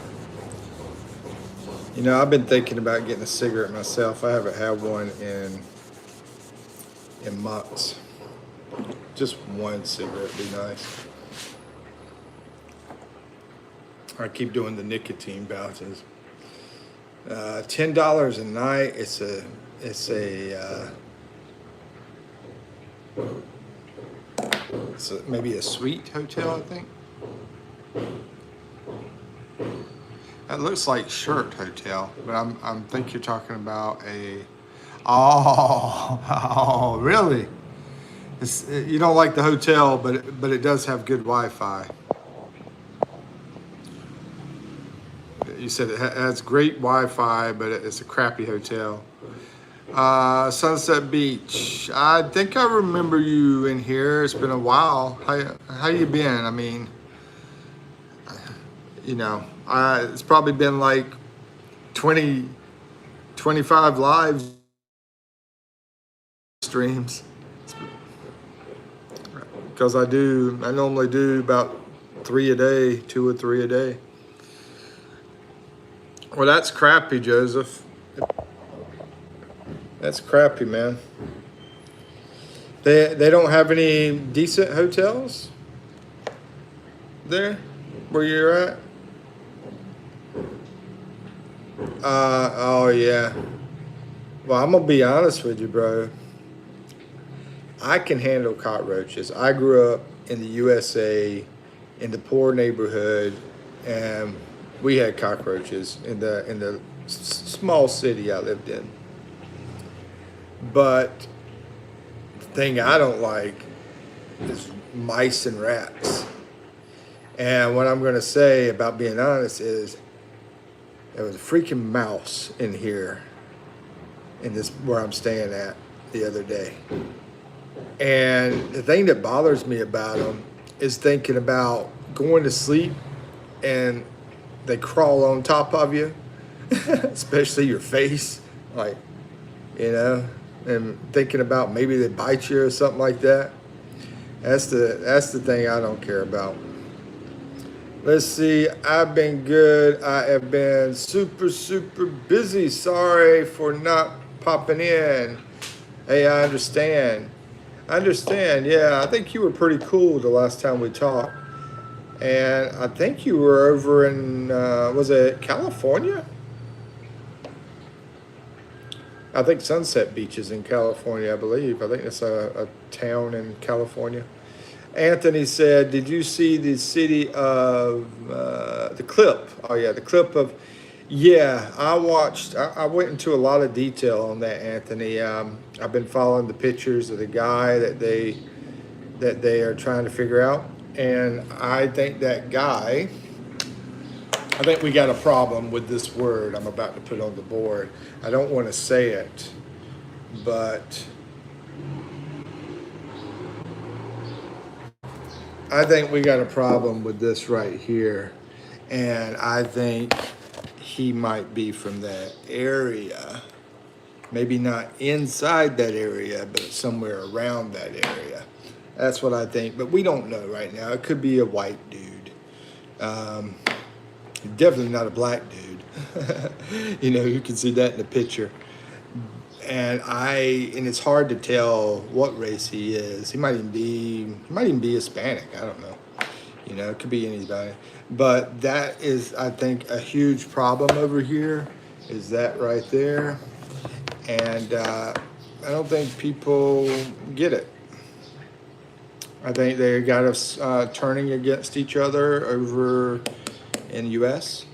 You know, I've been thinking about getting a cigarette myself. I haven't had one in months. Just one cigarette would be nice. I keep doing the nicotine pouches. $10 a night. It's maybe a suite hotel, I think. That looks like Shirt Hotel, but I'm think you're talking about a. Oh, really? You don't like the hotel, but it does have good Wi-Fi. You said it has great Wi-Fi, but it's a crappy hotel. Sunset Beach. I think I remember you in here. It's been a while. How you been? I mean, you know, it's probably been like 20, 25 live streams. Because I normally do about 3 a day, 2 or 3 a day. Well, that's crappy, Joseph. That's crappy, man. They don't have any decent hotels there where you're at? Oh yeah. Well, I'm gonna be honest with you, bro. I can handle cockroaches. I grew up in the USA in the poor neighborhood, and we had cockroaches in the small city I lived in. But the thing I don't like is mice and rats. And what I'm going to say about being honest is there was a freaking mouse in here in this where I'm staying at the other day. And the thing that bothers me about them is thinking about going to sleep and they crawl on top of you, especially your face, like, you know, and thinking about maybe they bite you or something like that. That's the thing I don't care about. Let's see, I've been good. I have been super, super busy. Sorry for not popping in. Hey, I understand. Yeah. I think you were pretty cool the last time we talked. And I think you were over in, was it California? I think Sunset Beach is in California, I believe. I think it's a town in California. Anthony said, did you see the city of, the clip? Oh, yeah, the clip of, yeah, I watched, I went into a lot of detail on that, Anthony. I've been following the pictures of the guy that they are trying to figure out. And I think that guy, I think we got a problem with this word I'm about to put on the board. I don't want to say it, but I think we got a problem with this right here. And I think he might be from that area. Maybe not inside that area, but somewhere around that area. That's what I think, but we don't know right now. It could be a white dude. Definitely not a black dude. You know, you can see that in the picture. And it's hard to tell what race he is. He might even be Hispanic. I don't know. You know, it could be anybody. But that is, I think, a huge problem over here, is that right there. And I don't think people get it. I think they got us turning against each other over in the U.S.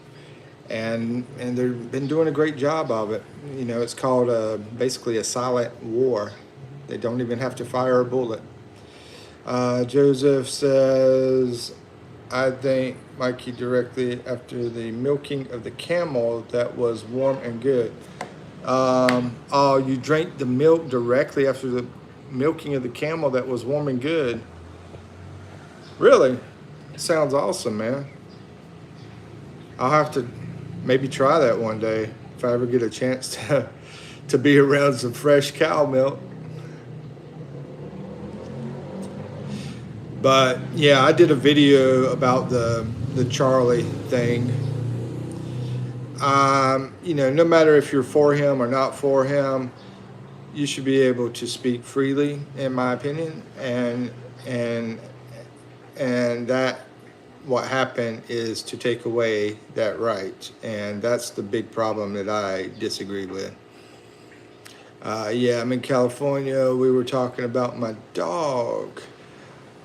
And they've been doing a great job of it. You know, it's called basically a silent war. They don't even have to fire a bullet. Joseph says, I think, Mikey, directly after the milking of the camel that was warm and good. Oh, you drank the milk directly after the milking of the camel that was warm and good. Really? Sounds awesome, man. I'll have to maybe try that one day if I ever get a chance to be around some fresh cow milk. But yeah, I did a video about the Charlie thing. You know, no matter if you're for him or not for him, you should be able to speak freely, in my opinion. And that what happened is to take away that right. And that's the big problem that I disagree with. Yeah, I'm in California. We were talking about my dog.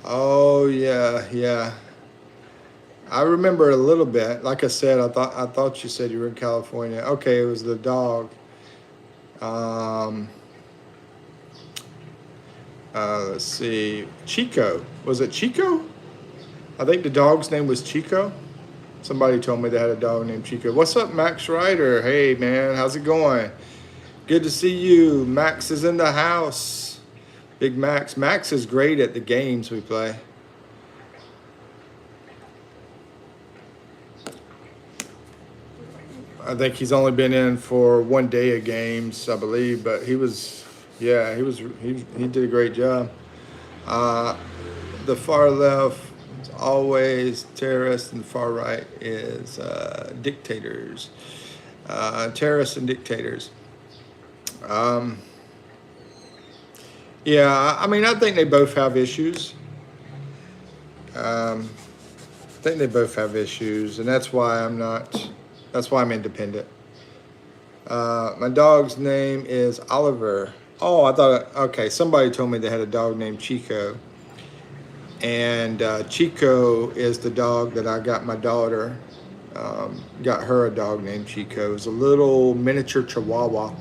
Oh yeah. I remember a little bit. Like I said, I thought you said you were in California. Okay, it was the dog. Let's see. Chico. Was it Chico? I think the dog's name was Chico. Somebody told me they had a dog named Chico. What's up, Max Ryder? Hey, man, how's it going? Good to see you. Max is in the house. Big Max. Max is great at the games we play. I think he's only been in for one day of games, I believe, but he did a great job. The far left is always terrorists, and the far right is dictators. Terrorists and dictators. Yeah, I mean, I think they both have issues. I think they both have issues, and that's why I'm independent. My dog's name is Oliver. Oh, I thought, okay, somebody told me they had a dog named Chico. And Chico is the dog that I got my daughter Got her a dog named Chico. It's a little miniature Chihuahua.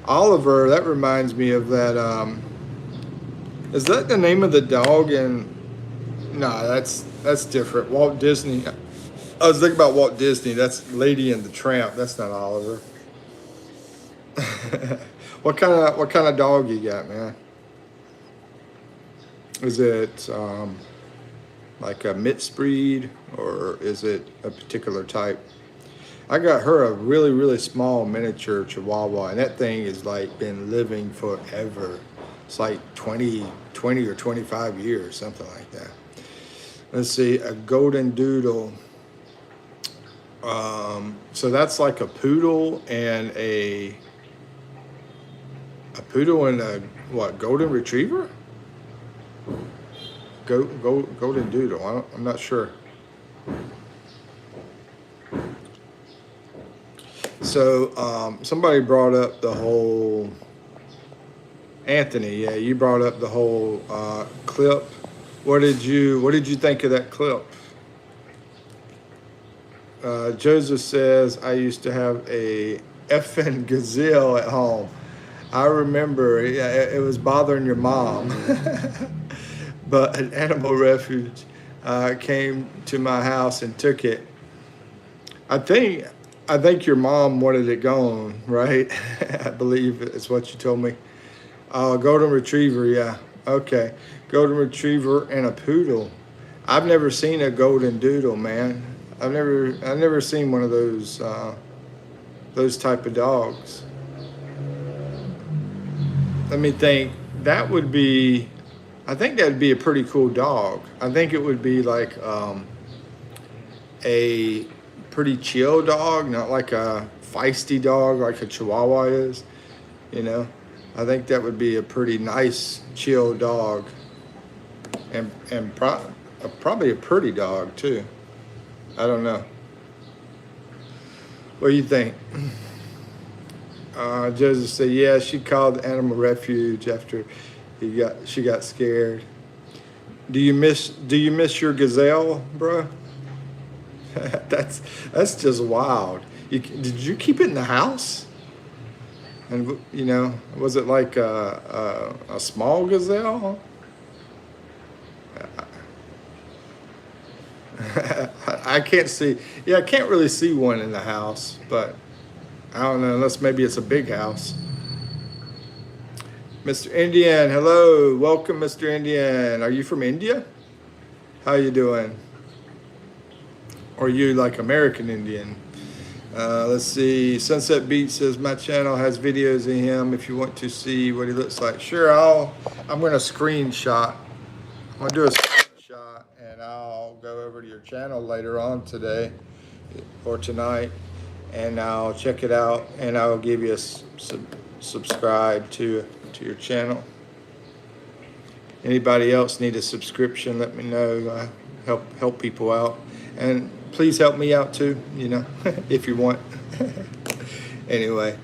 Oliver, that reminds me of that. Is that the name of the dog in? No, that's different. Walt Disney. I was thinking about Walt Disney. That's Lady and the Tramp. That's not Oliver. What kind of dog you got, man? Is it like a mixed breed, or is it a particular type? I got her a really, really small miniature Chihuahua, and that thing has like been living forever. It's like 20 or 25 years, something like that. Let's see, a golden doodle. So that's like a poodle and a what, golden retriever? Golden doodle. I'm not sure. So somebody brought up the whole, Anthony, yeah, you brought up the whole clip. What did you think of that clip? Joseph says, I used to have a effing gazelle at home. I remember it was bothering your mom. But an animal refuge came to my house and took it. I think your mom wanted it gone, right? I believe it's what you told me. Golden retriever, yeah. Okay. Golden retriever and a poodle. I've never seen a golden doodle, man. I've never seen one of those type of dogs. Let me think. I think that'd be a pretty cool dog. I think it would be like a pretty chill dog, not like a feisty dog like a Chihuahua is, you know. I think that would be a pretty nice, chill dog, and probably a pretty dog too. I don't know. What do you think? Joseph said, yeah, she called the animal refuge after she got scared. Do you miss your gazelle, bro? That's just wild. Did you keep it in the house? And you know, was it like a small gazelle? I can't see. Yeah, I can't really see one in the house, but I don't know, unless maybe it's a big house. Mr. Indian, hello, welcome, Mr. Indian. Are you from India? How you doing? Or are you like American Indian? Let's see. Sunset Beach says my channel has videos of him. If you want to see what he looks like, sure. I'm gonna screenshot. I'm gonna do a screenshot, and I'll go over to your channel later on today or tonight, and I'll check it out, and I'll give you a subscribe to your channel. Anybody else need a subscription? Let me know. Help people out, and please help me out too. You know, if you want. Anyway,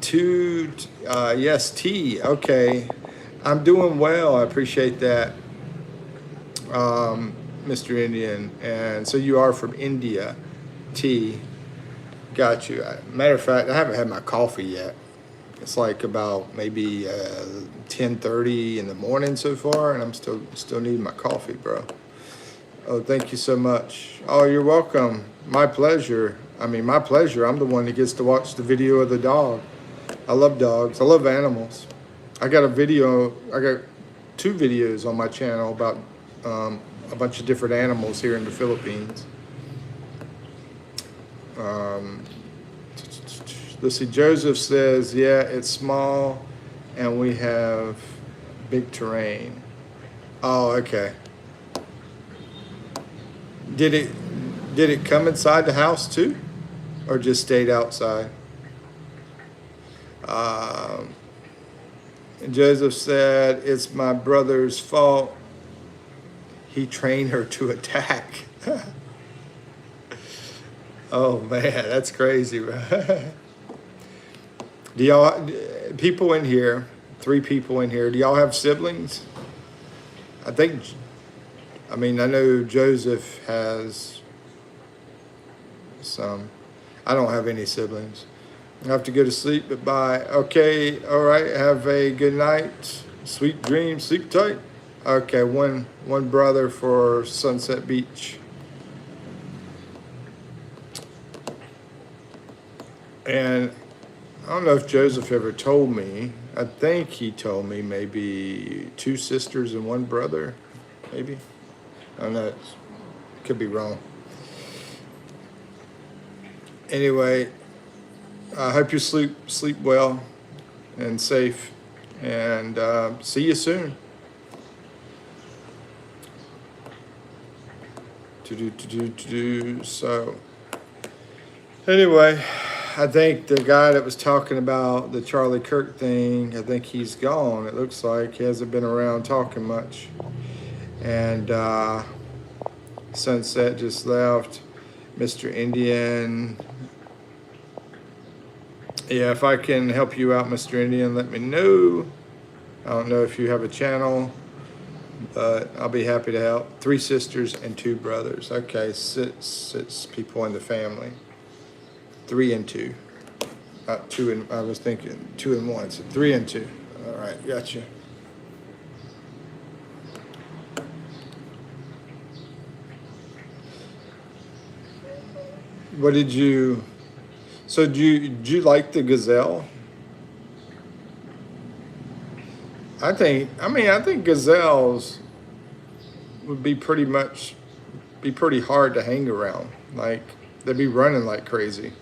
yes, T. Okay, I'm doing well. I appreciate that, Mr. Indian. And so you are from India, T. Got you. Matter of fact, I haven't had my coffee yet. It's like about maybe 10:30 in the morning so far, and I'm still needing my coffee, bro. Oh, thank you so much. Oh, you're welcome. My pleasure. I mean, my pleasure. I'm the one that gets to watch the video of the dog. I love dogs. I love animals. I got two videos on my channel about a bunch of different animals here in the Philippines. Let's see, Joseph says, yeah, it's small and we have big terrain. Oh, okay. Did it come inside the house too, or just stayed outside? Joseph said, it's my brother's fault. He trained her to attack. Oh man, that's crazy, right? Do y'all, people in here, 3 people in here, do y'all have siblings? I think I mean, I know Joseph has some. I don't have any siblings. I have to go to sleep. Goodbye. Okay. All right. Have a good night. Sweet dreams. Sleep tight. Okay. One brother for Sunset Beach. And I don't know if Joseph ever told me. I think he told me maybe 2 sisters and 1 brother. Maybe. I don't know. Could be wrong. Anyway, I hope you sleep well and safe, and see you soon. So anyway, I think the guy that was talking about the Charlie Kirk thing, I think he's gone. It looks like he hasn't been around talking much. And Sunset just left. Mr. Indian. Yeah, if I can help you out, Mr. Indian, let me know. I don't know if you have a channel, but I'll be happy to help. 3 sisters and 2 brothers. Okay, six people in the family. 3 and 2. Not 2 and, I was thinking 2 and 1, so 3 and 2. All right, gotcha. What did you, so do you like the gazelle? I think gazelles would be pretty hard to hang around. Like, they'd be running like crazy.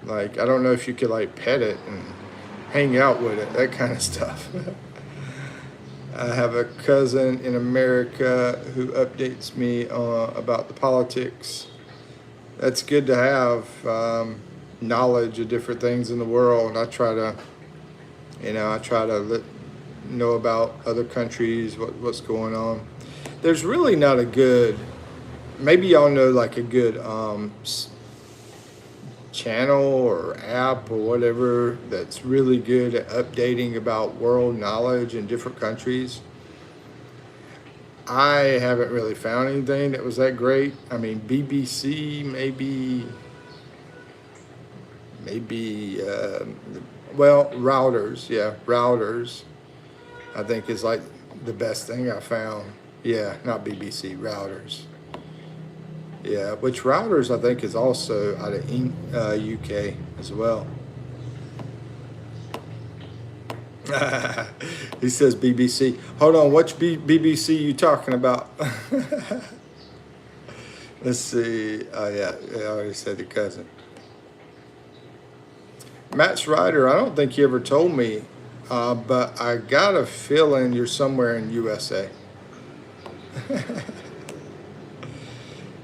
Like, I don't know if you could like pet it and hang out with it, that kind of stuff. I have a cousin in America who updates me about the politics. That's good to have knowledge of different things in the world. I try to know about other countries, what's going on. There's really not a good, maybe y'all know like a good channel or app or whatever that's really good at updating about world knowledge in different countries. I haven't really found anything that was that great. I mean, BBC maybe, well, Routers, yeah, Routers, I think is like the best thing I found. Yeah, not BBC, Routers. Yeah, which Routers I think is also out of UK as well. He says BBC. Hold on, which BBC you talking about? Let's see. Oh yeah, I already said the cousin. Matt Ryder, I don't think he ever told me, but I got a feeling you're somewhere in USA.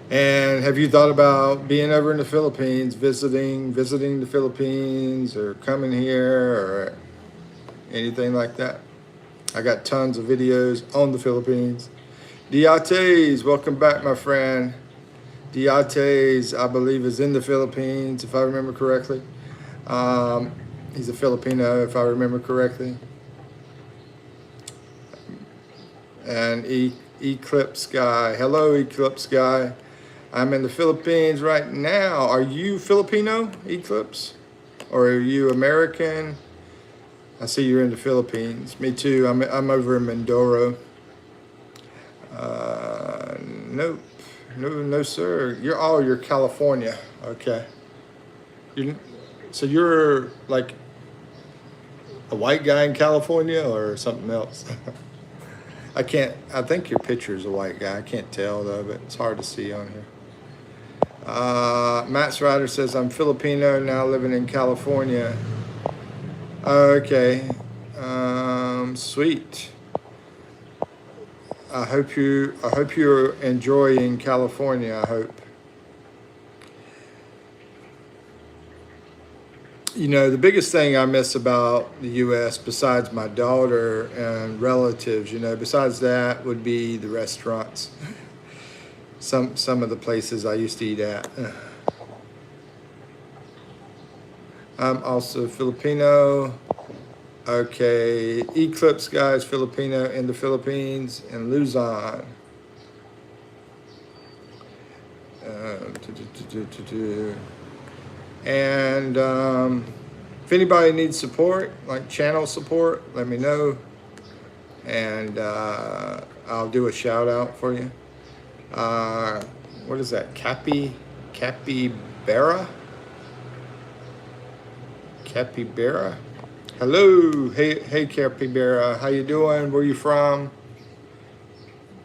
And have you thought about being over in the Philippines, visiting the Philippines, or coming here, or anything like that? I got tons of videos on the Philippines. Diates, welcome back, my friend. Diates, I believe, is in the Philippines, if I remember correctly. He's a Filipino, if I remember correctly. And Eclipse Guy. Hello, Eclipse Guy. I'm in the Philippines right now. Are you Filipino, Eclipse? Or are you American? I see you're in the Philippines. Me too. I'm over in Mindoro. Nope. No, sir. You're California. Okay. So you're like a white guy in California or something else? I think your picture's a white guy. I can't tell though, but it's hard to see on here. Matt Ryder says, I'm Filipino now living in California. Okay. Sweet. I hope you're enjoying California, I hope. You know, the biggest thing I miss about the U.S., besides my daughter and relatives, besides that would be the restaurants. Some of the places I used to eat at. I'm also Filipino. Okay, Eclipse guys, Filipino in the Philippines, in Luzon. And if anybody needs support, like channel support, let me know, and I'll do a shout out for you. What is that? Capybara? Capybara? Hello, hey Capybara, how you doing? Where you from?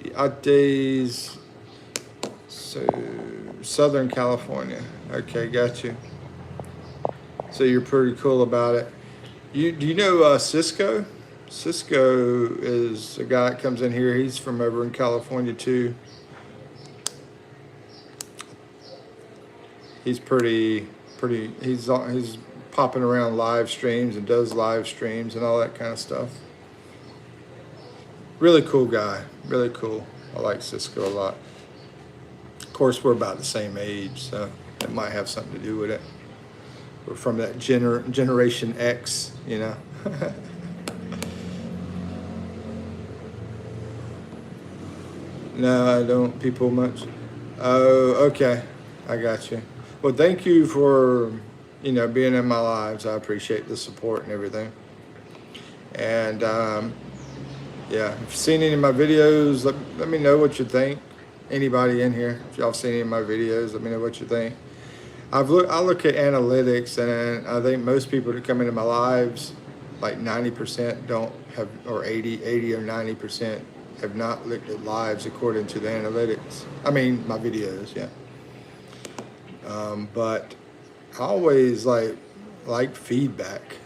The Ates, so Southern California. Okay, got you. So you're pretty cool about it. Do you know Cisco? Cisco is a guy that comes in here. He's from over in California too. He's pretty. He's popping around live streams and does live streams and all that kind of stuff. Really cool guy. Really cool. I like Cisco a lot. Of course, we're about the same age, so it might have something to do with it. We're from that Generation X, you know. No, I don't people much. Oh, okay. I got you. Well, thank you for, being in my lives. I appreciate the support and everything. And yeah, if you've seen any of my videos, let me know what you think. Anybody in here, if y'all seen any of my videos, let me know what you think. I look at analytics, and I think most people that come into my lives, like 90% don't have, or 80 or 90% have not looked at lives according to the analytics. I mean, my videos, yeah. But I always like feedback.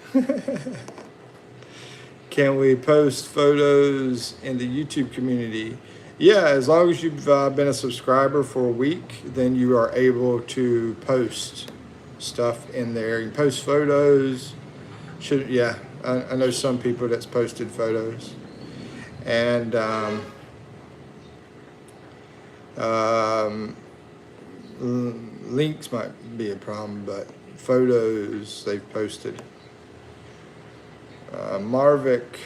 Can we post photos in the YouTube community? Yeah, as long as you've been a subscriber for a week, then you are able to post stuff in there. You can post photos. Yeah, I know some people that's posted photos. And links might be a problem, but photos they've posted. Marvick,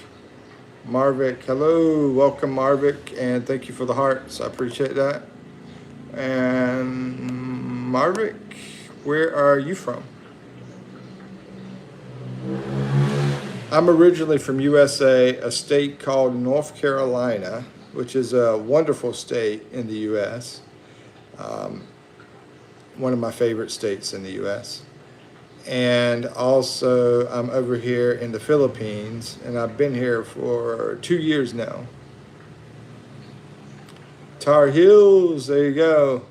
hello, welcome Marvick, and thank you for the hearts. I appreciate that. And Marvick, where are you from? I'm originally from USA, a state called North Carolina, which is a wonderful state in the US. One of my favorite states in the US. And also, I'm over here in the Philippines, and I've been here for 2 years now. Tar Heels, there you go.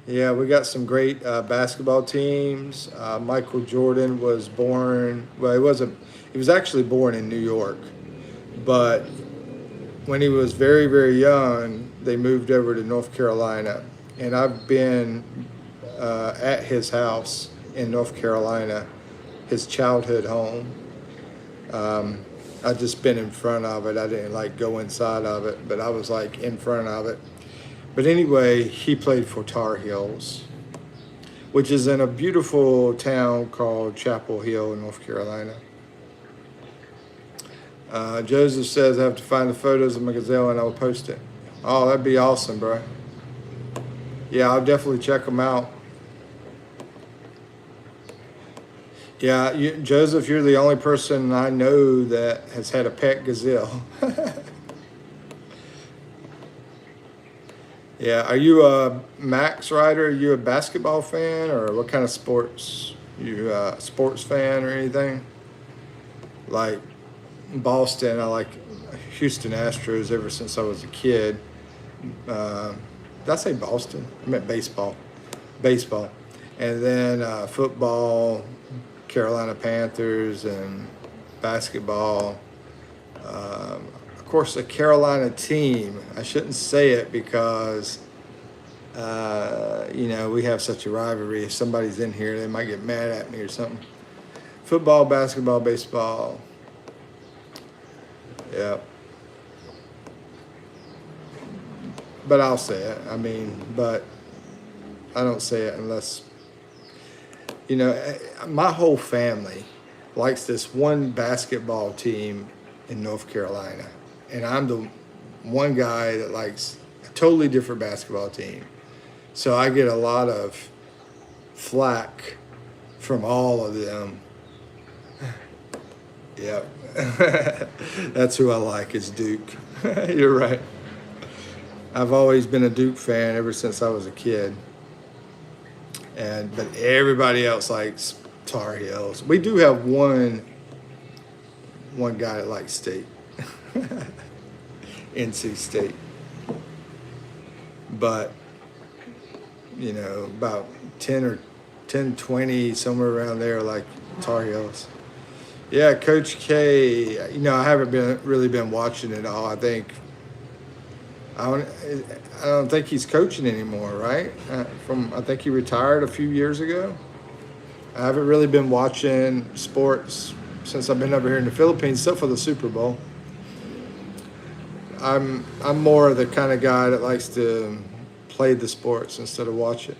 Yeah, we got some great basketball teams. Michael Jordan was born, well, he was actually born in New York, but when he was very, very young, they moved over to North Carolina. And I've been at his house in North Carolina, his childhood home. I just been in front of it. I didn't go inside of it, but I was in front of it. But anyway, he played for Tar Heels, which is in a beautiful town called Chapel Hill in North Carolina. Joseph says I have to find the photos of my gazelle and I'll post it. Oh, that'd be awesome, bro. Yeah, I'll definitely check them out. Yeah, Joseph, you're the only person I know that has had a pet gazelle. Yeah, are you a Max rider? Are you a basketball fan, or what kind of sports? You a sports fan or anything? Like Boston, I like Houston Astros ever since I was a kid. Did I say Boston? I meant baseball. Baseball. And then football, Carolina Panthers, and basketball. Of course, the Carolina team. I shouldn't say it because, we have such a rivalry. If somebody's in here, they might get mad at me or something. Football, basketball, baseball. Yeah. But I'll say it. But I don't say it unless, my whole family, likes this one basketball team in North Carolina, and I'm the one guy that likes a totally different basketball team. So I get a lot of flack from all of them. Yep. That's who I like is Duke. You're right. I've always been a Duke fan ever since I was a kid. But everybody else likes Tar Heels. We do have one guy that likes State. NC State. But about 10, 20, somewhere around there, like Tar Heels. Yeah, Coach K. I haven't really been watching it all. I don't think he's coaching anymore, right? I think he retired a few years ago. I haven't really been watching sports since I've been over here in the Philippines, except for the Super Bowl. I'm more of the kind of guy that likes to play the sports instead of watch it.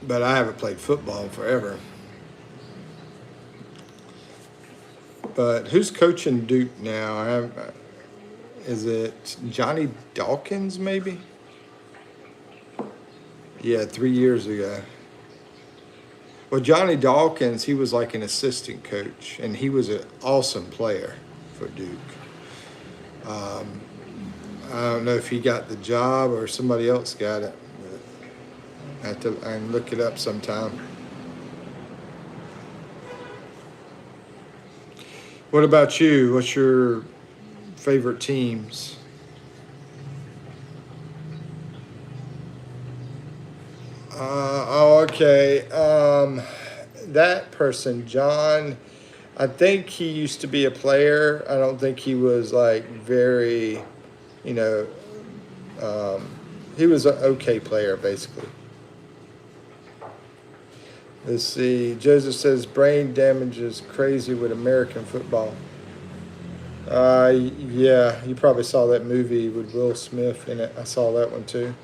But I haven't played football in forever. But who's coaching Duke now? Is it Johnny Dawkins, maybe? Yeah, 3 years ago. Well, Johnny Dawkins, he was like an assistant coach, and he was an awesome player for Duke. I don't know if he got the job or somebody else got it. I can look it up sometime. What about you? What's your favorite teams? Okay. That person, John, I think he used to be a player. I don't think he was like very, he was an okay player, basically. Let's see. Joseph says brain damage is crazy with American football. Yeah, you probably saw that movie with Will Smith in it. I saw that one too.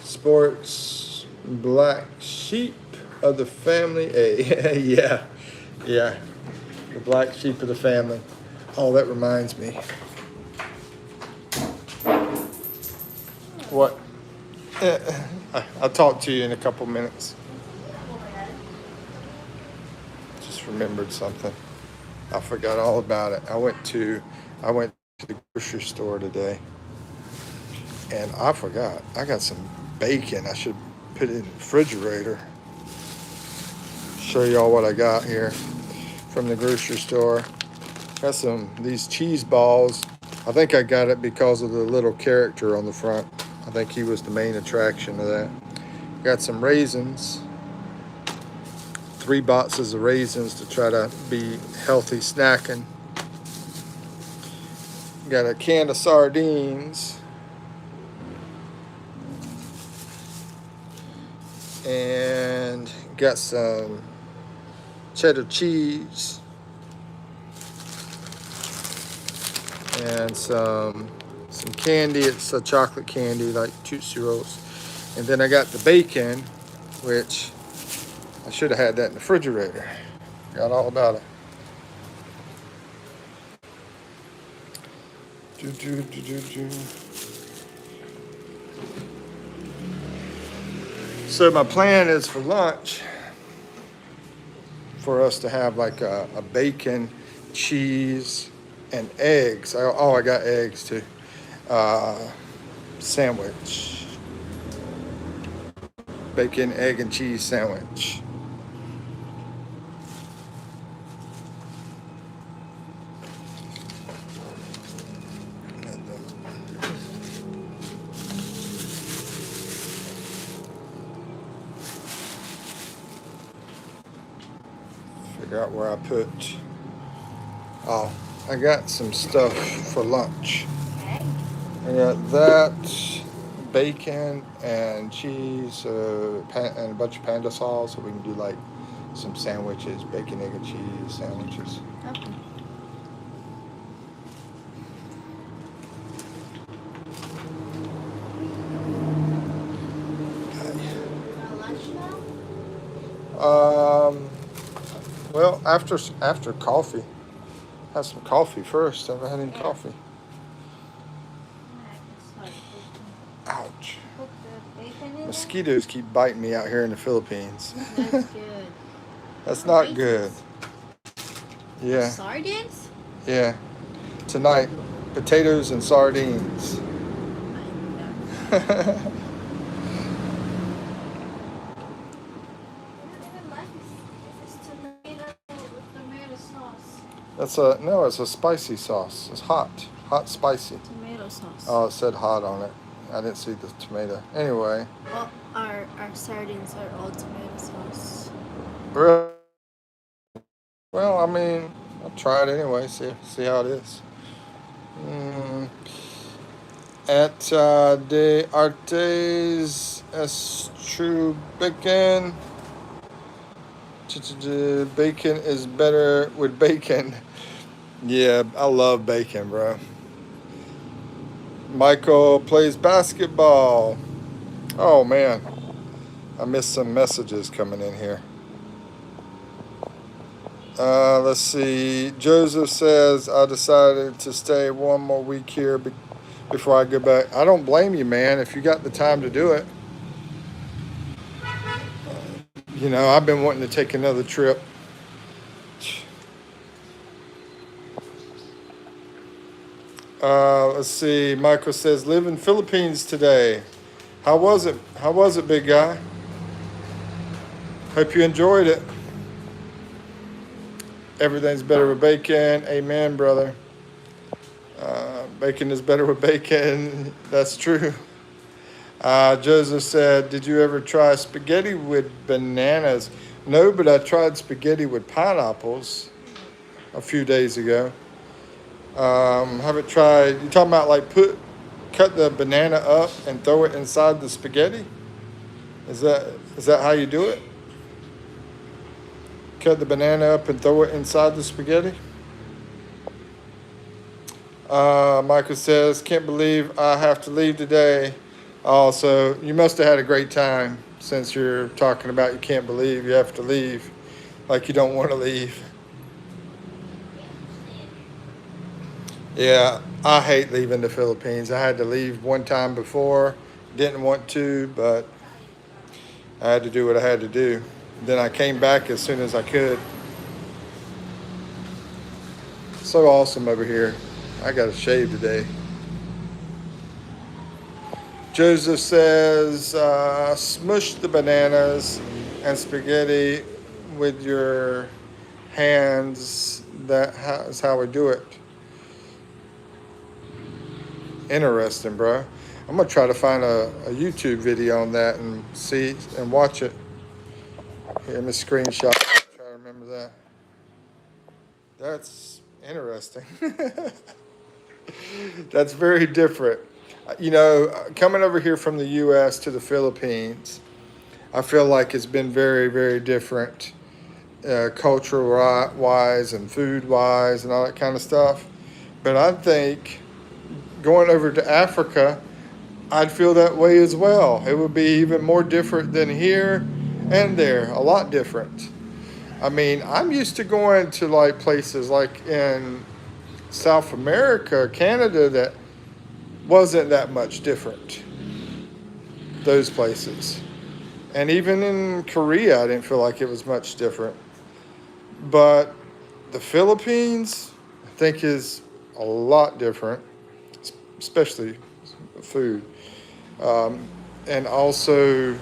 Sports, black sheep of the family. Hey, yeah, the black sheep of the family. Oh, that reminds me. What? I'll talk to you in a couple minutes. Just remembered something. I forgot all about it. I went to the grocery store today, and I forgot. I got some bacon. I should put it in the refrigerator. Show y'all what I got here from the grocery store. Got these cheese balls. I think I got it because of the little character on the front. I think he was the main attraction of that. Got some raisins. 3 boxes of raisins to try to be healthy snacking. Got a can of sardines. And got some cheddar cheese. And some candy. It's a chocolate candy like Tootsie Rolls. And then I got the bacon, which I should have had that in the refrigerator. Got all about it. So my plan is for lunch for us to have like a bacon, cheese, and eggs. I got eggs too. Sandwich. Bacon, egg, and cheese sandwich. Figure out where I put. Oh, I got some stuff for lunch. I got that, bacon and cheese, and a bunch of panda sauce, so we can do like some sandwiches, bacon, egg, and cheese sandwiches. Okay. Um, well, after coffee, have some coffee first. Haven't had any Yeah. coffee. I can start cooking. Ouch. Put the bacon in it. Mosquitoes keep biting me out here in the Philippines. That's good. That's Oh, not good. potatoes. Yeah, Sardines? yeah. Tonight, potatoes and sardines. I love that. That's I don't even like this. If it's tomato with tomato sauce. no, it's a spicy sauce. It's hot, hot spicy. Tomato sauce. Oh, it said hot on it. I didn't see the tomato. Anyway, Well, our sardines are all tomato sauce. well, I mean, I'll try it anyway. See how it is. Mm. At de Artes Estrubican, bacon is better with bacon. Yeah, I love bacon, bro. Michael plays basketball. Oh man, I missed some messages coming in here. Let's see. Joseph says I decided to stay one more week here before I go back. I don't blame you, man. If you got the time to do it, you know I've been wanting to take another trip. Let's see. Michael says live in Philippines today. How was it? How was it, big guy? Hope you enjoyed it. Everything's better with bacon. Amen, brother. Bacon is better with bacon. That's true. Joseph said, did you ever try spaghetti with bananas? No, but I tried spaghetti with pineapples a few days ago. Haven't tried. You talking about like cut the banana up and throw it inside the spaghetti? Is that how you do it? Cut the banana up and throw it inside the spaghetti? Michael says, can't believe I have to leave today. Also, you must have had a great time since you're talking about you can't believe you have to leave, like you don't want to leave. Yeah, I hate leaving the Philippines. I had to leave one time before, didn't want to, but I had to do what I had to do. Then I came back as soon as I could. So awesome over here. I got to shave today. Joseph says, smush the bananas and spaghetti with your hands. That's how we do it. Interesting, bro. I'm going to try to find a YouTube video on that and see and watch it. Here, let me screenshot. Try to remember that. That's interesting. That's very different. You know, coming over here from the U.S. to the Philippines, I feel like it's been very, very different, cultural wise and food wise and all that kind of stuff. But I think going over to Africa, I'd feel that way as well. It would be even more different than here and there, a lot different. I mean, I'm used to going to like places like in South America, Canada, that wasn't that much different. Those places. And even in Korea, I didn't feel like it was much different. But the Philippines, I think, is a lot different, especially food. Um, and also,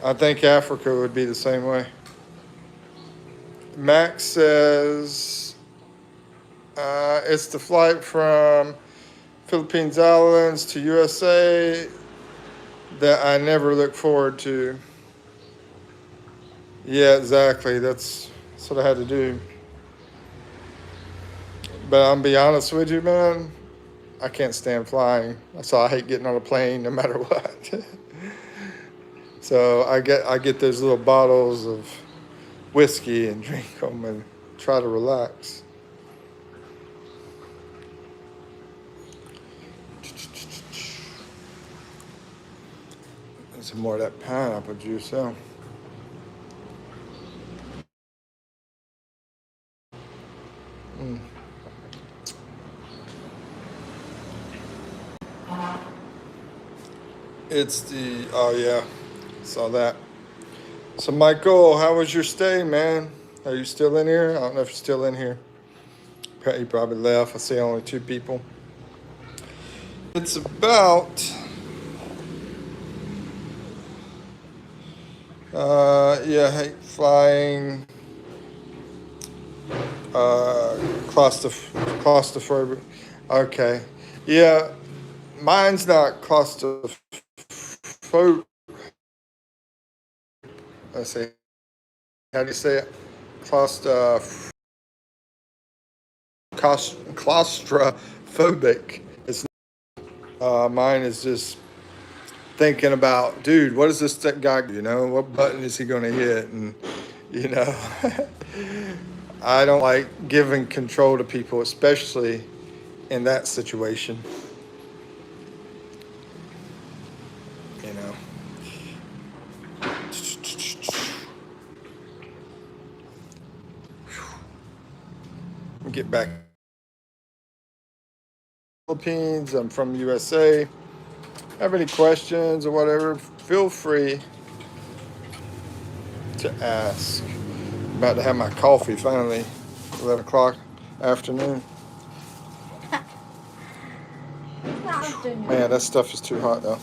I think Africa would be the same way. Max says it's the flight from Philippines Islands to USA that I never look forward to. Yeah, exactly. That's what I had to do. But I'm be honest with you, man. I can't stand flying, so I hate getting on a plane no matter what. So I get those little bottles of whiskey and drink them and try to relax. And some more of that pineapple juice, huh? It's the, oh yeah, saw that. So Michael, how was your stay, man? Are you still in here? I don't know if you're still in here. You probably left. I see only two people. It's about, yeah, hey, flying, claustrophobic. Okay. Yeah, mine's not claustrophobic. Let's see. How do you say it? Claustro, claustrophobic. It's mine is just thinking about, dude, what is this guy? You know, what button is he going to hit? And you know, I don't like giving control to people, especially in that situation. You know. Get back. Philippines. I'm from USA. Have any questions or whatever? Feel free to ask. About to have my coffee finally. 11 o'clock afternoon. Afternoon. Man, that stuff is too hot though.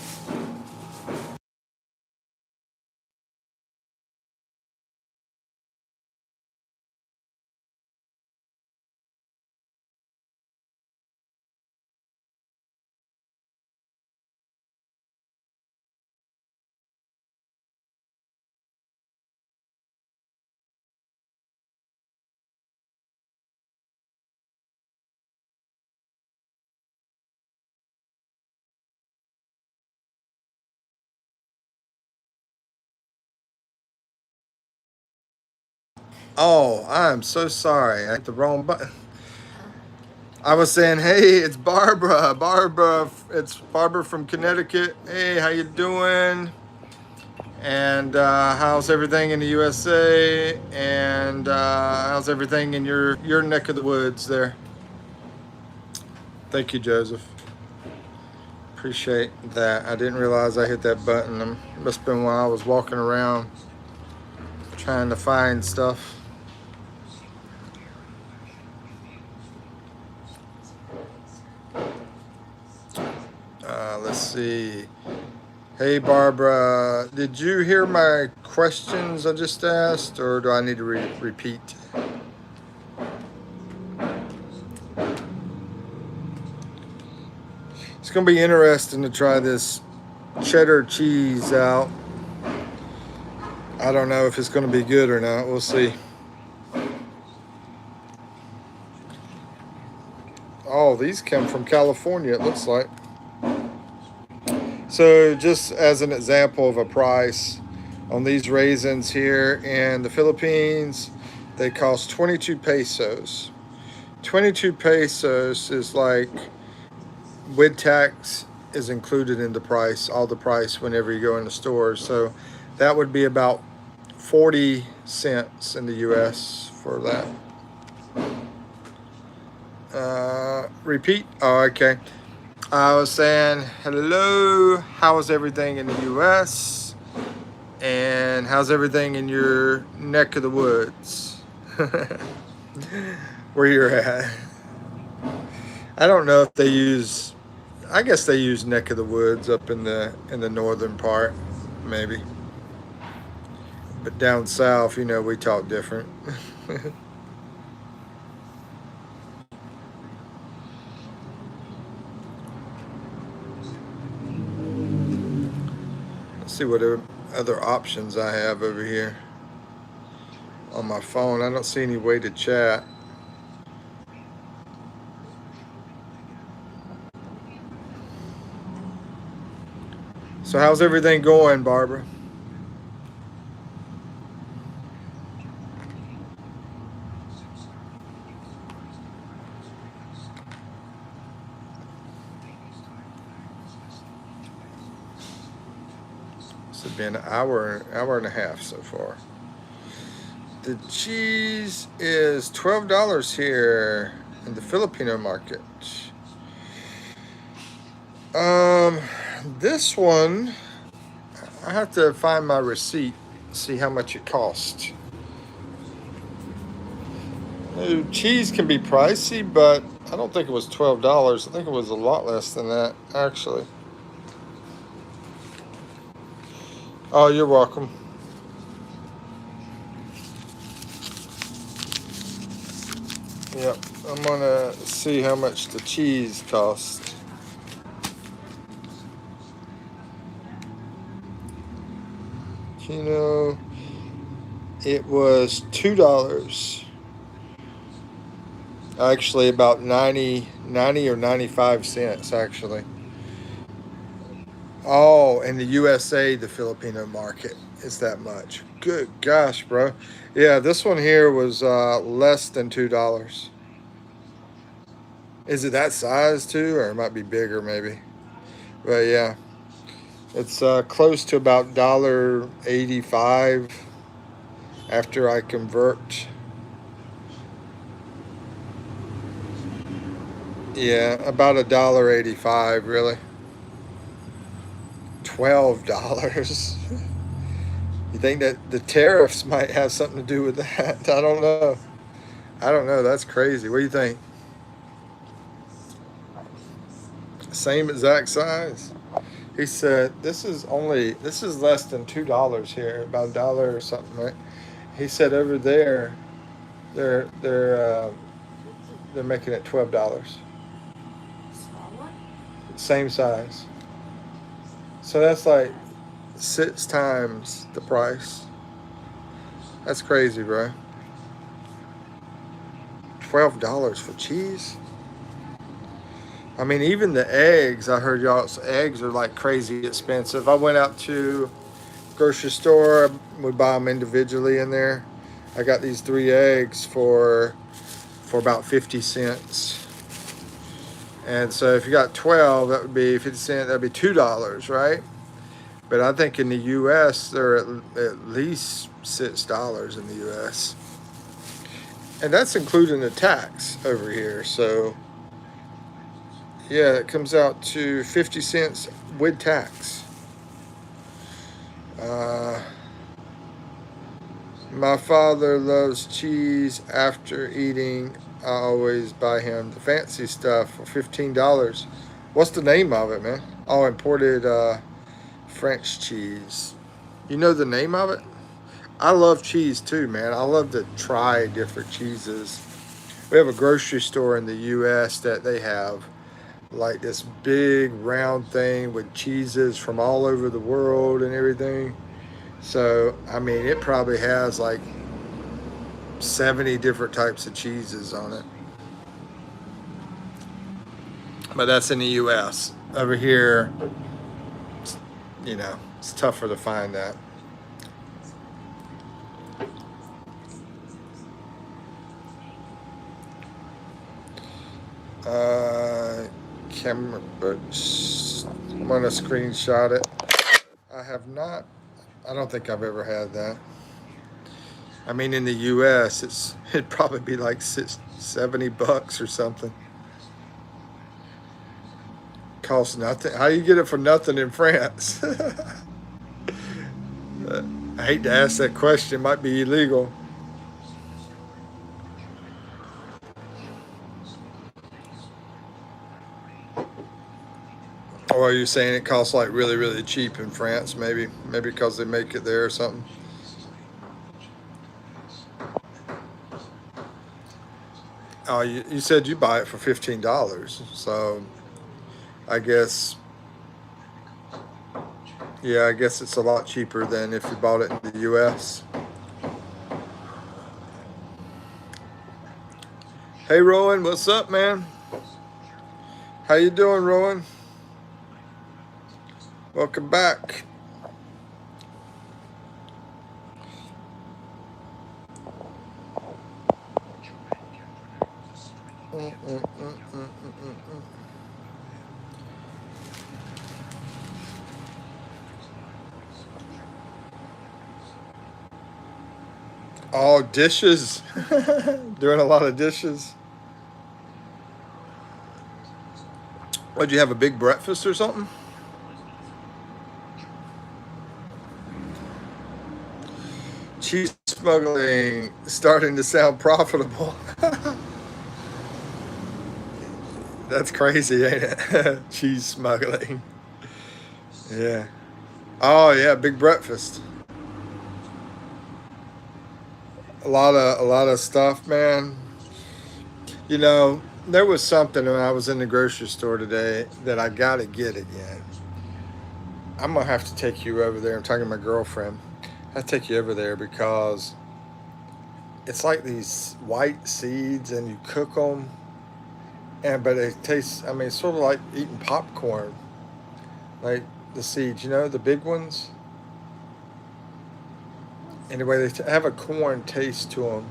Oh, I'm so sorry. I hit the wrong button. I was saying, hey, it's Barbara. Barbara, it's Barbara from Connecticut. Hey, how you doing? And how's everything in the USA? And how's everything in your neck of the woods there? Thank you, Joseph. Appreciate that. I didn't realize I hit that button. It must have been while I was walking around trying to find stuff. Let's see. Hey, Barbara, did you hear my questions I just asked, or do I need to repeat? It's going to be interesting to try this cheddar cheese out. I don't know if it's going to be good or not. We'll see. Oh, these come from California, it looks like. So just as an example of a price on these raisins here in the Philippines, they cost 22 pesos. 22 pesos is like, with tax is included in the price, all the price whenever you go in the stores. So that would be about 40 cents in the US for that. Repeat. Oh, okay. I was saying, hello, how's everything in the US? And how's everything in your neck of the woods? Where you're at. I don't know if they use, I guess they use neck of the woods up in the northern part, maybe. But down south, you know, we talk different. Let's see what other options I have over here on my phone. I don't see any way to chat. So how's everything going, Barbara? It's been an hour and a half so far. The cheese is $12 here in the Filipino market. Um, This one, I have to find my receipt, see how much it cost. Cheese can be pricey, but I don't think it was $12. I think it was a lot less than that, actually. Oh, you're welcome. Yep, I'm gonna see how much the cheese cost. It was $2. Actually, about 90 or 95 cents, actually. Oh, in the USA, the Filipino market is that much. Good gosh, bro. Yeah, this one here was less than $2. Is it that size too, or it might be bigger maybe? But yeah, it's close to about $1.85 after I convert. Yeah, about $1.85 really. $12. You think that the tariffs might have something to do with that? I don't know. I don't know. That's crazy. What do you think? Same exact size. He said this is less than $2 here, about a dollar or something, right? He said over there they're they're uh, they're making it $12. Small one? Same size. So that's like 6 times the price. That's crazy, bro. $12 for cheese. I mean, even the eggs. I heard y'all's eggs are like crazy expensive. I went out to grocery store. We buy them individually in there. I got these 3 eggs for about 50 cents. And so if you got 12, that would be 50 cents. That'd be $2, right? But I think in the U.S. they're at least $6 in the U.S. And that's including the tax over here. So yeah, it comes out to 50 cents with tax. Uh, my father loves cheese. After eating, I always buy him the fancy stuff for $15. What's the name of it, man? Oh, imported French cheese. You know the name of it? I love cheese too, man. I love to try different cheeses. We have a grocery store in the U.S. that they have like this big round thing with cheeses from all over the world and everything. So, I mean, it probably has like 70 different types of cheeses on it. But that's in the US. Over here, it's tougher to find that. Camera, but I'm gonna screenshot it. I have not. I don't think I've ever had that. I mean, in the U.S., it'd probably be like 70 bucks or something. Costs nothing. How do you get it for nothing in France? I hate to ask that question. It might be illegal. Or are you saying it costs like really, really cheap in France? Maybe because they make it there or something. Oh, you said you buy it for $15, so I guess yeah, I guess it's a lot cheaper than if you bought it in the U.S. Hey, Rowan, what's up, man? How you doing, Rowan? Welcome back. Oh, dishes. Doing a lot of dishes. What'd you have, a big breakfast or something? Cheese smuggling starting to sound profitable. That's crazy, ain't it? Cheese smuggling. Yeah. Oh yeah, big breakfast. A lot of stuff, man. You know, there was something when I was in the grocery store today that I gotta get again. I'm gonna have to take you over there. I'm talking to my girlfriend. I take you over there because it's like these white seeds, and you cook them, and but it tastes. I mean, it's sort of like eating popcorn, like the seeds. You know, the big ones. Anyway, have a corn taste to them,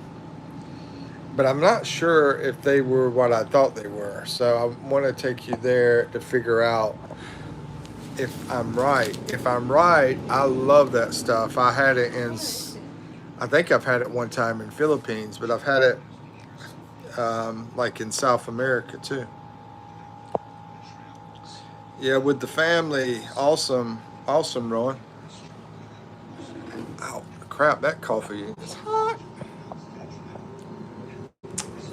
but I'm not sure if they were what I thought they were. So I want to take you there to figure out if I'm right. If I'm right, I love that stuff. I had it in. I think I've had it one time in Philippines, but I've had it like in South America too. Yeah, with the family. Awesome, awesome, Rowan. Oh crap! That coffee is hot.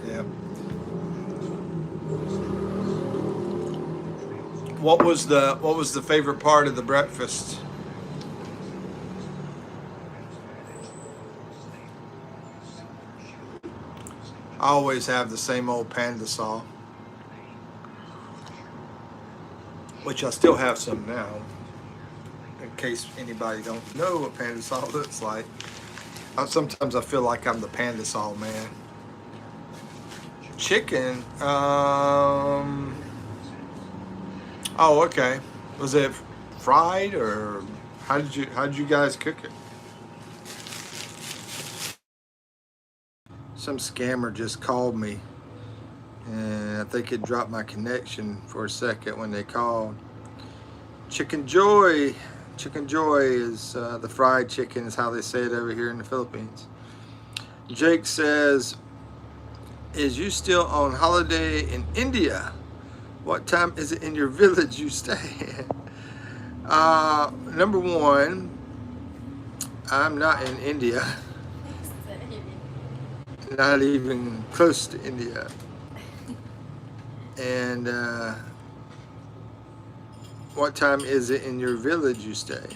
Yeah. What was the favorite part of the breakfast? I always have the same old panda saw, which I still have some now, in case anybody don't know what panda saw looks like. Sometimes I feel like I'm the panda saw man. Chicken. Oh, okay. Was it fried, or how did you guys cook it? Some scammer just called me, and I think it dropped my connection for a second when they called. Chicken Joy. Chicken Joy is the fried chicken, is how they say it over here in the Philippines. Jake says, "Is you still on holiday in India? What time is it in your village you stay?" Number one, I'm not in India, not even close to India. And what time is it in your village you stay?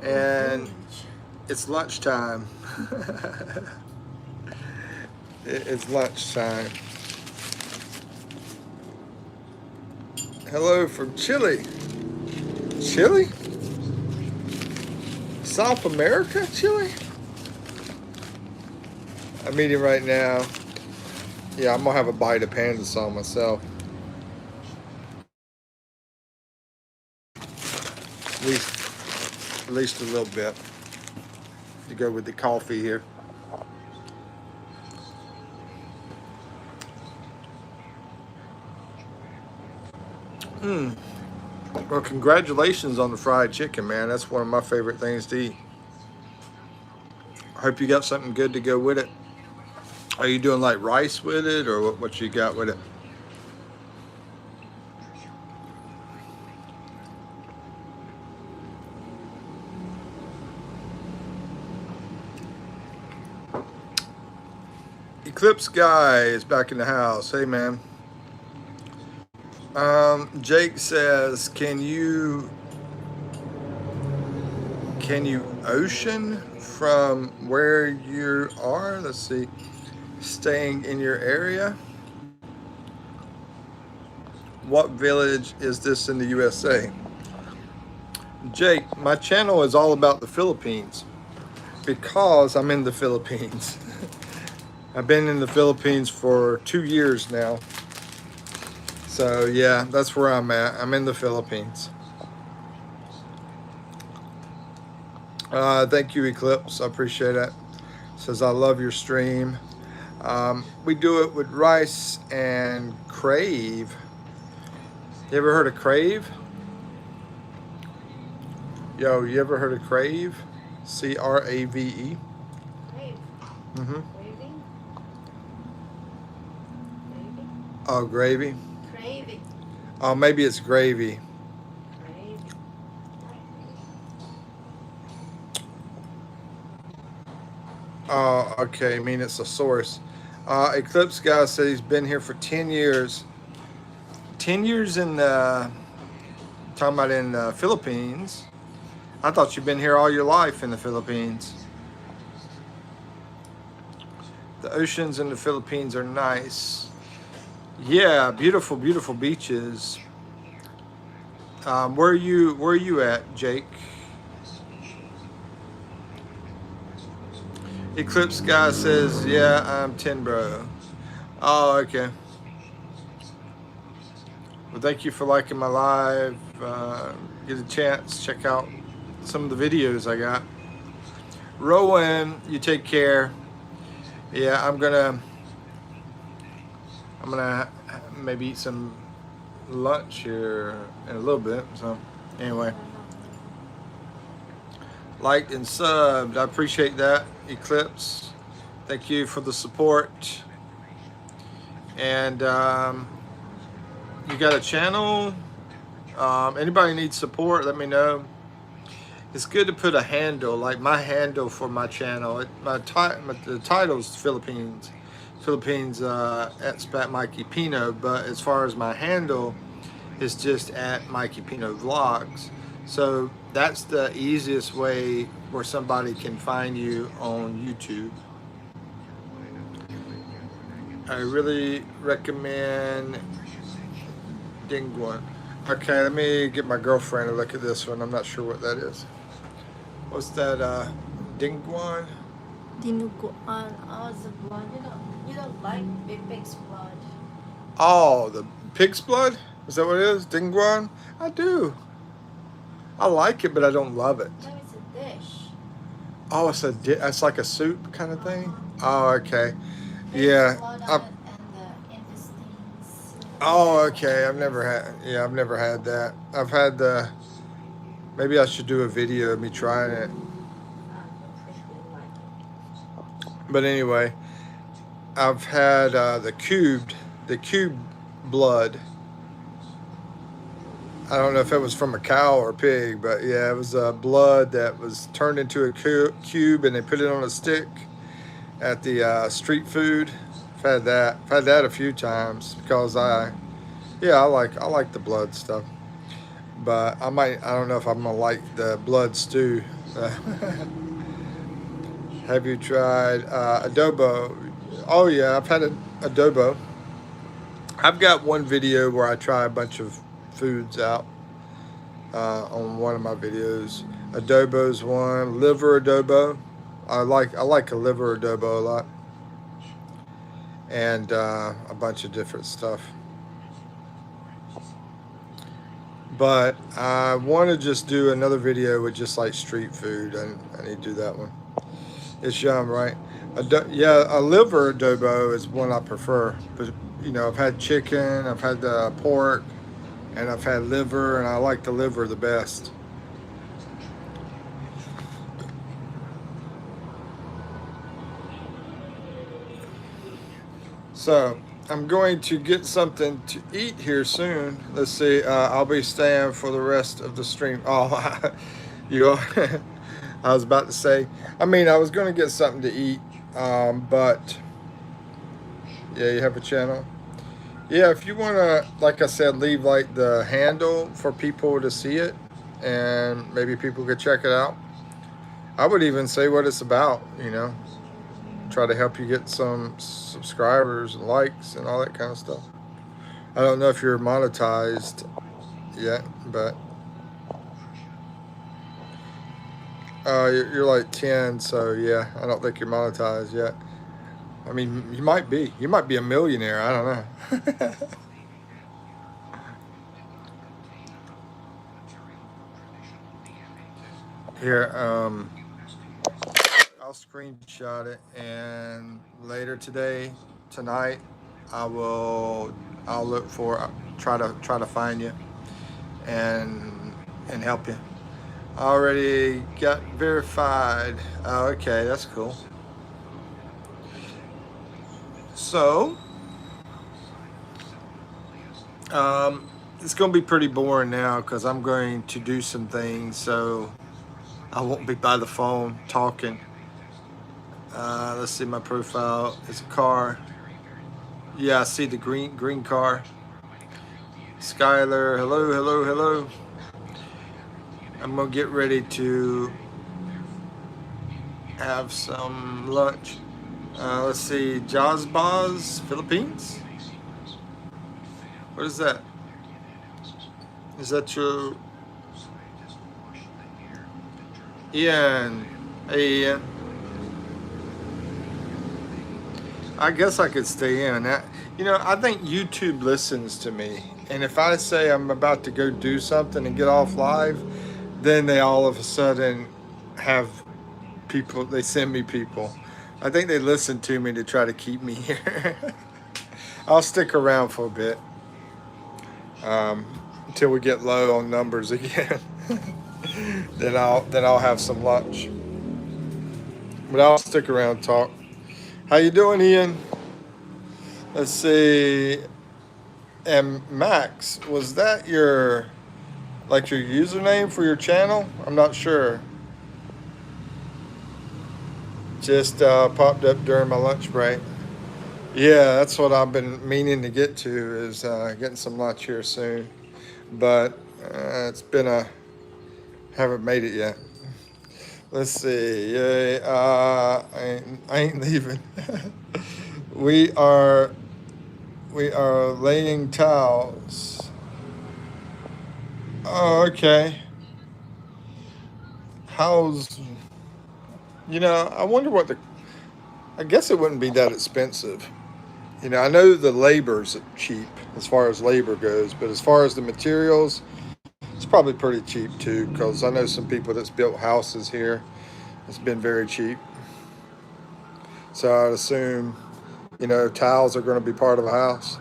And it's lunchtime. It's lunchtime. Hello from Chile. Chile? South America? Chile? I'm eating right now. Yeah, I'm gonna have a bite of panda saw myself. At least a little bit to go with the coffee here. Hmm. Well, congratulations on the fried chicken, man. That's one of my favorite things to eat. I hope you got something good to go with it. Are you doing like rice with it, or what you got with it? Eclipse guy is back in the house. Hey, man. Jake says, can you ocean from where you are? Let's see. Staying in your area. What village is this in the USA? Jake, my channel is all about the Philippines because I'm in the Philippines. I've been in the Philippines for 2 years now. So yeah, that's where I'm at. I'm in the Philippines. Thank you, Eclipse. I appreciate it. Says I love your stream. We do it with rice and crave. You ever heard of crave? Yo, you ever heard of crave? Crave. Crave. Mm-hmm. Craving. Craving. Oh, gravy. Craving. Oh, maybe it's gravy. Craving. Oh, okay. I mean, it's a source. Eclipse guy said he's been here for 10 years. 10 years in the, talking about in the Philippines. I thought you've been here all your life in the Philippines. The oceans in the Philippines are nice. Yeah, beautiful, beautiful beaches. Where are you at, Jake? Eclipse guy says, yeah, I'm 10, bro. Oh, okay. Well, thank you for liking my live. Get a chance, check out some of the videos I got. Rowan, you take care. Yeah, I'm gonna maybe eat some lunch here in a little bit. So anyway, liked and subbed. I appreciate that, Eclipse. Thank you for the support. And you got a channel? Anybody needs support? Let me know. It's good to put a handle, like my handle for my channel. The title's Philippines, Expat Mikipino, but as far as my handle, it's just at Mikipino Vlogs. So that's the easiest way where somebody can find you on YouTube. I really recommend Dingguan. Okay, let me get my girlfriend to look at this one. I'm not sure what that is. What's that, Dingguan? Dinuguan. Oh, the blood. You don't like pig's blood. Oh, the pig's blood? Is that what it is? Dingguan? I do. I like it, but I don't love it. No, it's a dish. Oh, it's like a soup kind of thing? Oh, okay. Pig's Yeah. blood I, on it and the intestines. oh, okay. I've never had that. I've had the, maybe I should do a video of me trying it. But anyway, I've had the cubed blood. I don't know if it was from a cow or a pig, but yeah, it was blood that was turned into a cube, and they put it on a stick at the street food. I've had that. I've had that a few times because I like the blood stuff. But I don't know if I'm gonna like the blood stew. Have you tried adobo? Oh yeah, I've had adobo. I've got one video where I try a bunch of foods out on one of my videos. Adobo's one. Liver adobo. I like a liver adobo a lot, and a bunch of different stuff. But I want to just do another video with just like street food. I need to do that one. It's yum, right? Yeah, a liver adobo is one I prefer. But you know, I've had chicken, I've had pork, and I've had liver, and I like the liver the best. So I'm going to get something to eat here soon. Let's see. I'll be staying for the rest of the stream. Oh, you are. I was about to say. I mean, I was going to get something to eat, but yeah, you have a channel. Yeah, if you want to, like I said, leave like the handle for people to see it, and maybe people could check it out. I would even say what it's about. You know, try to help you get some subscribers and likes and all that kind of stuff. I don't know if you're monetized yet, but you're like 10, so yeah, I don't think you're monetized yet. I mean, you might be. You might be a millionaire. I don't know. Here, I'll screenshot it, and later tonight, I'll look for, try to find you, and help you. I already got verified. Oh, okay, that's cool. So, it's gonna be pretty boring now because I'm going to do some things, so I won't be by the phone talking. Let's see my profile. It's a car. Yeah, I see the green car. Skylar, hello, hello, hello. I'm gonna get ready to have some lunch. Let's see, Jazbaz, Philippines. What is that? Is that your Ian? Hey Ian. I guess I could stay in. I think YouTube listens to me. And if I say I'm about to go do something and get off live, then they all of a sudden have people, they send me people. I think they listen to me to try to keep me here. I'll stick around for a bit until we get low on numbers again. then I'll have some lunch. But I'll stick around and talk. How you doing, Ian? Let's see. And Max, was that your username for your channel? I'm not sure. Just popped up during my lunch break. Yeah, that's what I've been meaning to get to, is getting some lunch here soon. But it's been haven't made it yet. Let's see. Yay, I ain't leaving. we are laying towels. Oh, okay. How's, I wonder I guess it wouldn't be that expensive. I know the labor's cheap as far as labor goes, but as far as the materials, it's probably pretty cheap too, because I know some people that's built houses here. It's been very cheap. So I'd assume, tiles are going to be part of a house.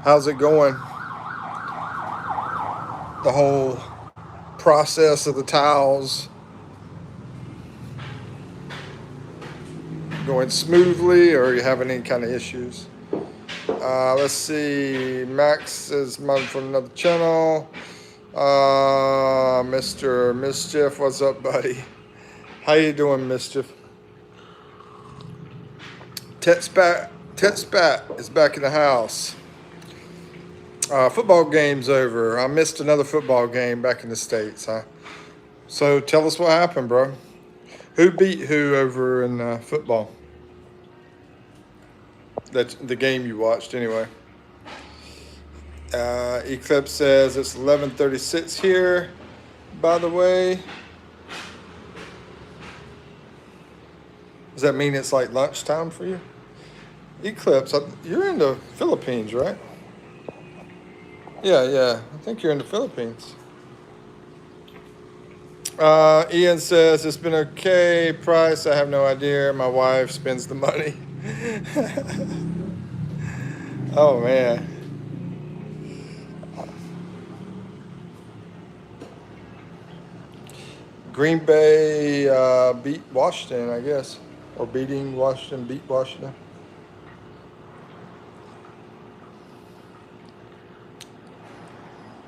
How's it going? The whole process of the tiles going smoothly, or are you having any kind of issues? Let's see. Max is mine from another channel. Mr. Mischief, what's up, buddy? How you doing, Mischief? Tetspat is back in the house. Football game's over. I missed another football game back in the States, huh? So tell us what happened, bro. Who beat who over in football? That's the game you watched, anyway. Eclipse says it's 11:36 here, by the way. Does that mean it's like lunchtime for you? Eclipse, you're in the Philippines, right? Yeah. I think you're in the Philippines. Ian says it's been okay. Price, I have no idea. My wife spends the money. Oh, man. Green Bay beat Washington, I guess. Or beating Washington, beat Washington.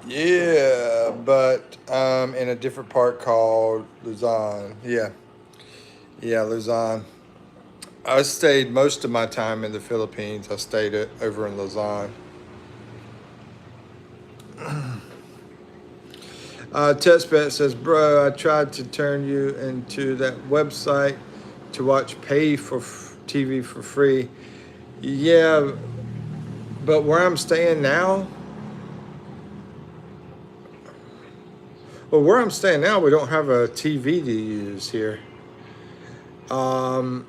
Yeah, but in a different part called Luzon. Yeah, Luzon. I stayed most of my time in the Philippines. I stayed over in Luzon. Testbet says, bro, I tried to turn you into that website to watch pay for TV for free. Yeah, but where I'm staying now, we don't have a TV to use here. I'm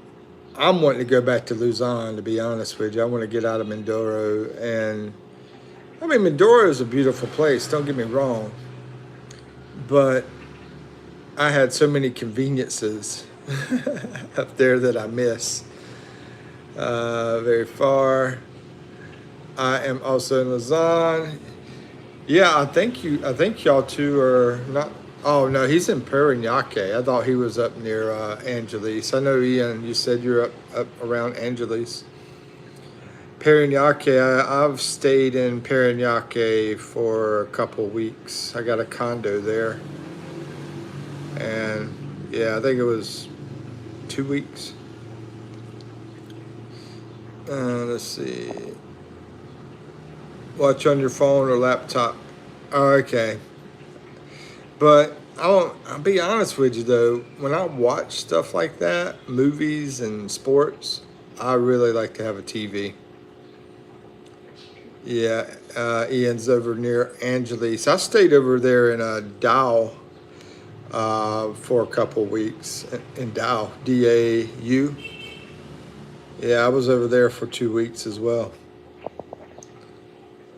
wanting to go back to Luzon, to be honest with you. I want to get out of Mindoro. And, Mindoro is a beautiful place, don't get me wrong. But I had so many conveniences up there that I miss. Very far. I am also in Luzon. Yeah, I think y'all two are not. Oh no, he's in Parañaque. I thought he was up near Angeles. I know, Ian, you said you're up around Angeles. Parañaque, I've stayed in Parañaque for a couple weeks. I got a condo there. And yeah, I think it was 2 weeks. Let's see. Watch on your phone or laptop. Oh, okay. But I'll be honest with you though, when I watch stuff like that, movies and sports, I really like to have a TV. Yeah, Ian's over near Angeles. I stayed over there in Dow for a couple weeks in Dow, DAU. Yeah, I was over there for 2 weeks as well.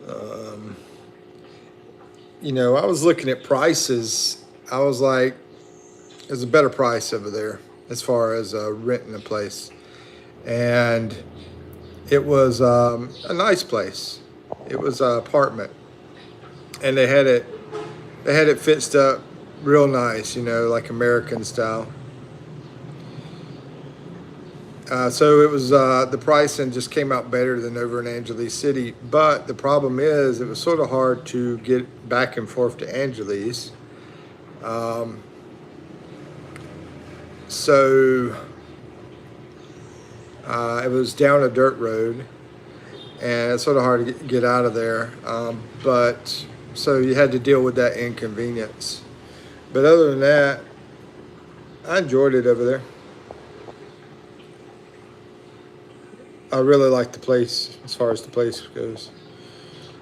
Um, I was looking at prices. I was like, there's a better price over there as far as renting a place. And it was a nice place. It was an apartment. And they had it fixed up real nice, like American style. So it was the pricing just came out better than over in Angeles City. But the problem is it was sort of hard to get back and forth to Angeles. So it was down a dirt road, and it's sort of hard to get out of there. But so you had to deal with that inconvenience. But other than that, I enjoyed it over there. I really like the place as far as the place goes.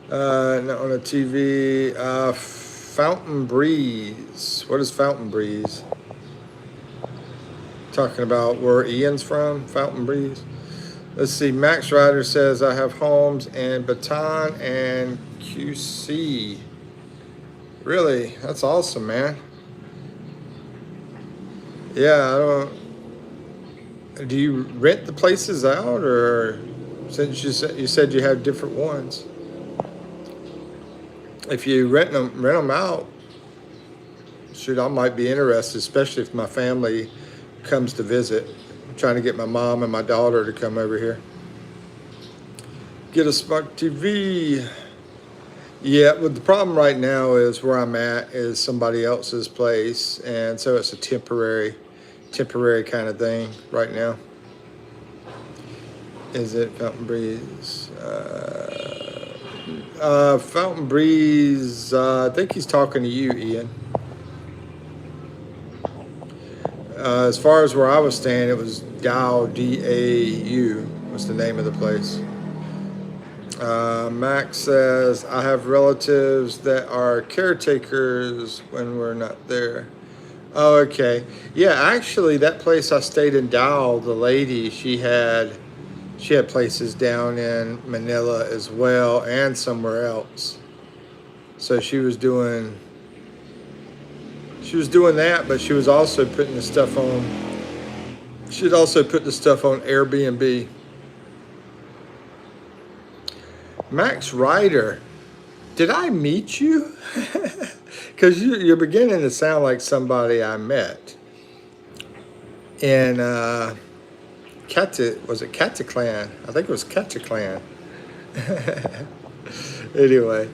Now on the TV, Fountain Breeze. What is Fountain Breeze? Talking about where Ian's from, Fountain Breeze. Let's see. Max Ryder says I have homes in Baton and QC. Really, that's awesome, man. Yeah, I don't. Do you rent the places out, or since you said you have different ones? If you rent them out, shoot, I might be interested, especially if my family comes to visit. I'm trying to get my mom and my daughter to come over here. Get a smart TV. Yeah, but the problem right now is where I'm at is somebody else's place, and so it's a temporary kind of thing right now. Is it Fountain Breeze? Fountain Breeze, I think he's talking to you, Ian. As far as where I was staying, it was Dow, DAU was the name of the place. Max says, I have relatives that are caretakers when we're not there. Oh, okay. Yeah, actually, that place I stayed in Dow, the lady, she had places down in Manila as well and somewhere else. So she was doing that, but she was also putting the stuff on. She'd also put the stuff on Airbnb. Max Ryder, did I meet you? Because you're beginning to sound like somebody I met in was it Cataclan? I think it was Cataclan. Anyway,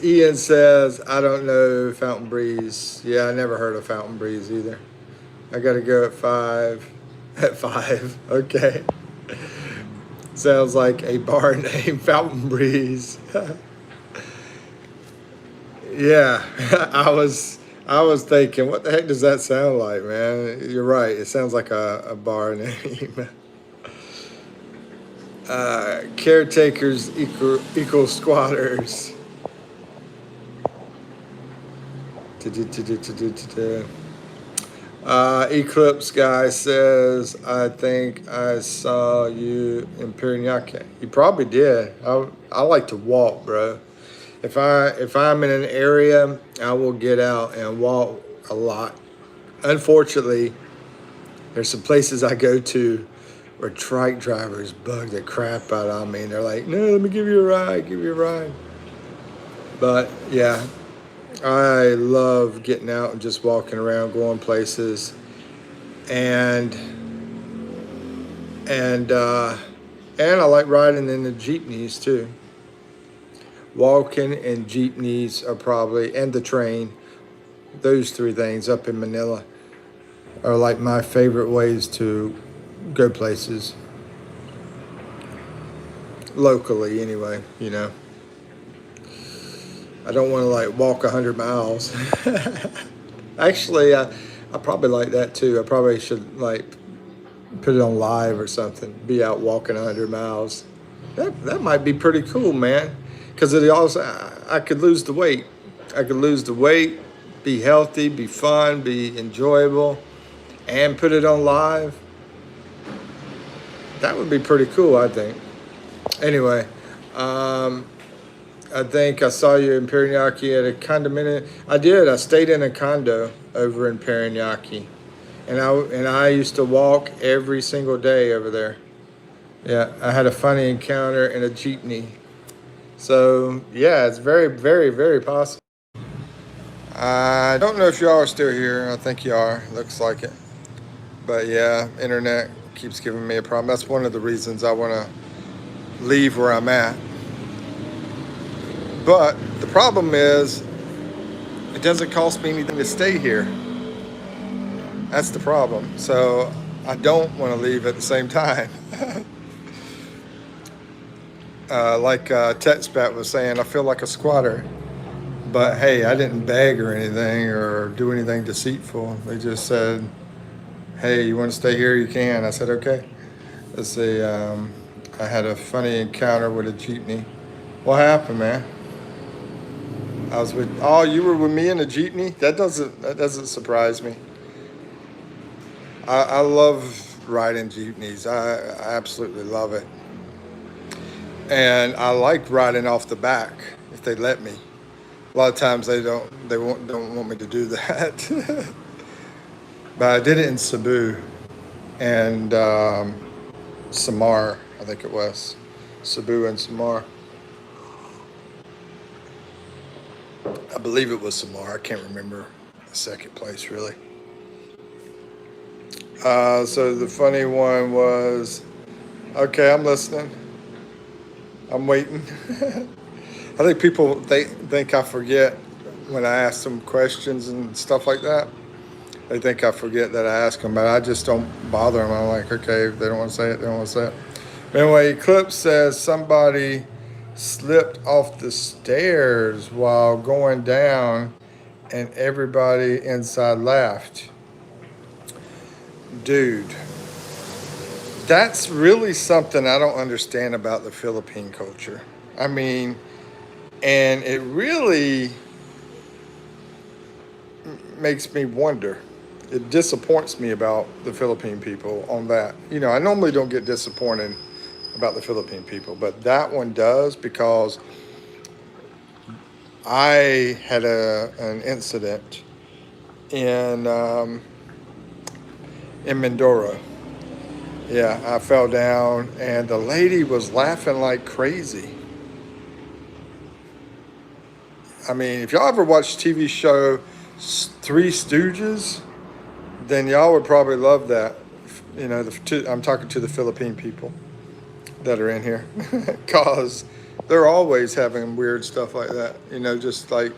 Ian says, I don't know Fountain Breeze. Yeah, I never heard of Fountain Breeze either. I got to go at 5. At 5, okay. Sounds like a bar named Fountain Breeze. Yeah, I was thinking, what the heck does that sound like, man? You're right. It sounds like a bar name. Caretakers equal squatters. Eclipse guy says, I think I saw you in Parañaque. You probably did. I like to walk, bro. If I'm in an area, I will get out and walk a lot. Unfortunately, there's some places I go to where trike drivers bug the crap out of me, and they're like, "No, let me give you a ride." But yeah, I love getting out and just walking around, going places, and I like riding in the jeepneys too. Walking and jeepneys are probably, and the train, those 3 things up in Manila are like my favorite ways to go places. locally anyway, you know. I don't want to like walk 100 miles. Actually, I probably like that too. I probably should like put it on live or something. Be out walking 100 miles. That might be pretty cool, man. Because it also I could lose the weight. I could lose the weight, be healthy, be fun, be enjoyable, and put it on live. That would be pretty cool, I think. Anyway, I think I saw you in Parañaque at a condominium. I did. I stayed in a condo over in Parañaque, and I used to walk every single day over there. Yeah, I had a funny encounter in a jeepney. So yeah, it's very, very, very possible. I don't know if y'all are still here. I think you are. Looks like it. But yeah, internet keeps giving me a problem. That's one of the reasons I want to leave where I'm at. But the problem is, it doesn't cost me anything to stay here. That's the problem. So I don't want to leave at the same time. Like Expat was saying, I feel like a squatter. But hey, I didn't beg or anything or do anything deceitful. They just said, hey, you want to stay here? You can. I said, okay. Let's see. I had a funny encounter with a jeepney. What happened, man? I was with. Oh, you were with me in a jeepney? That doesn't surprise me. I love riding jeepneys. I absolutely love it. And I like riding off the back if they let me. A lot of times don't want me to do that. But I did it in Cebu and Samar, I think it was. Cebu and Samar. I believe it was Samar. I can't remember the second place really. So the funny one was, okay, I'm listening. I'm waiting. I think people they think I forget when I ask them questions and stuff like that. They think I forget that I ask them, but I just don't bother them. I'm like, okay, if they don't want to say it, they don't want to say it. But anyway, Eclipse says somebody slipped off the stairs while going down and everybody inside laughed. Dude, that's really something I don't understand about the Philippine culture. I mean, and it really makes me wonder. It disappoints me about the Philippine people on that. You know, I normally don't get disappointed about the Philippine people, but that one does because I had an incident in Mindoro. Yeah, I fell down and the lady was laughing like crazy. I mean, if y'all ever watched TV show Three Stooges, then y'all would probably love that. You know, I'm talking to the Philippine people that are in here because they're always having weird stuff like that. You know, just like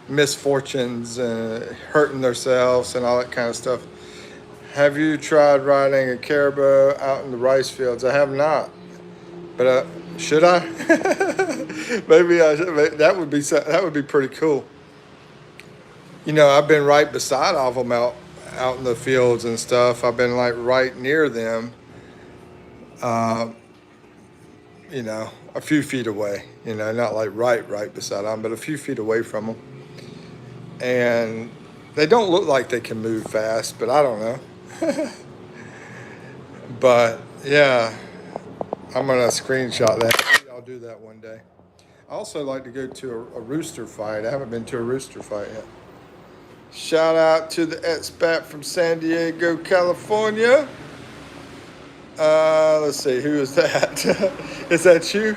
misfortunes and hurting themselves and all that kind of stuff. Have you tried riding a caribou out in the rice fields? I have not, but should I? Maybe I should. That would be pretty cool. You know, I've been right beside all of them out in the fields and stuff. I've been like right near them. You know, a few feet away. You know, not like right beside them, but a few feet away from them. And they don't look like they can move fast, but I don't know. But yeah, I'm gonna screenshot that. Maybe I'll do that one day. I also like to go to a rooster fight. I haven't been to a rooster fight yet. Shout out to the expat from San Diego, California. Let's see, who is that? Is that you?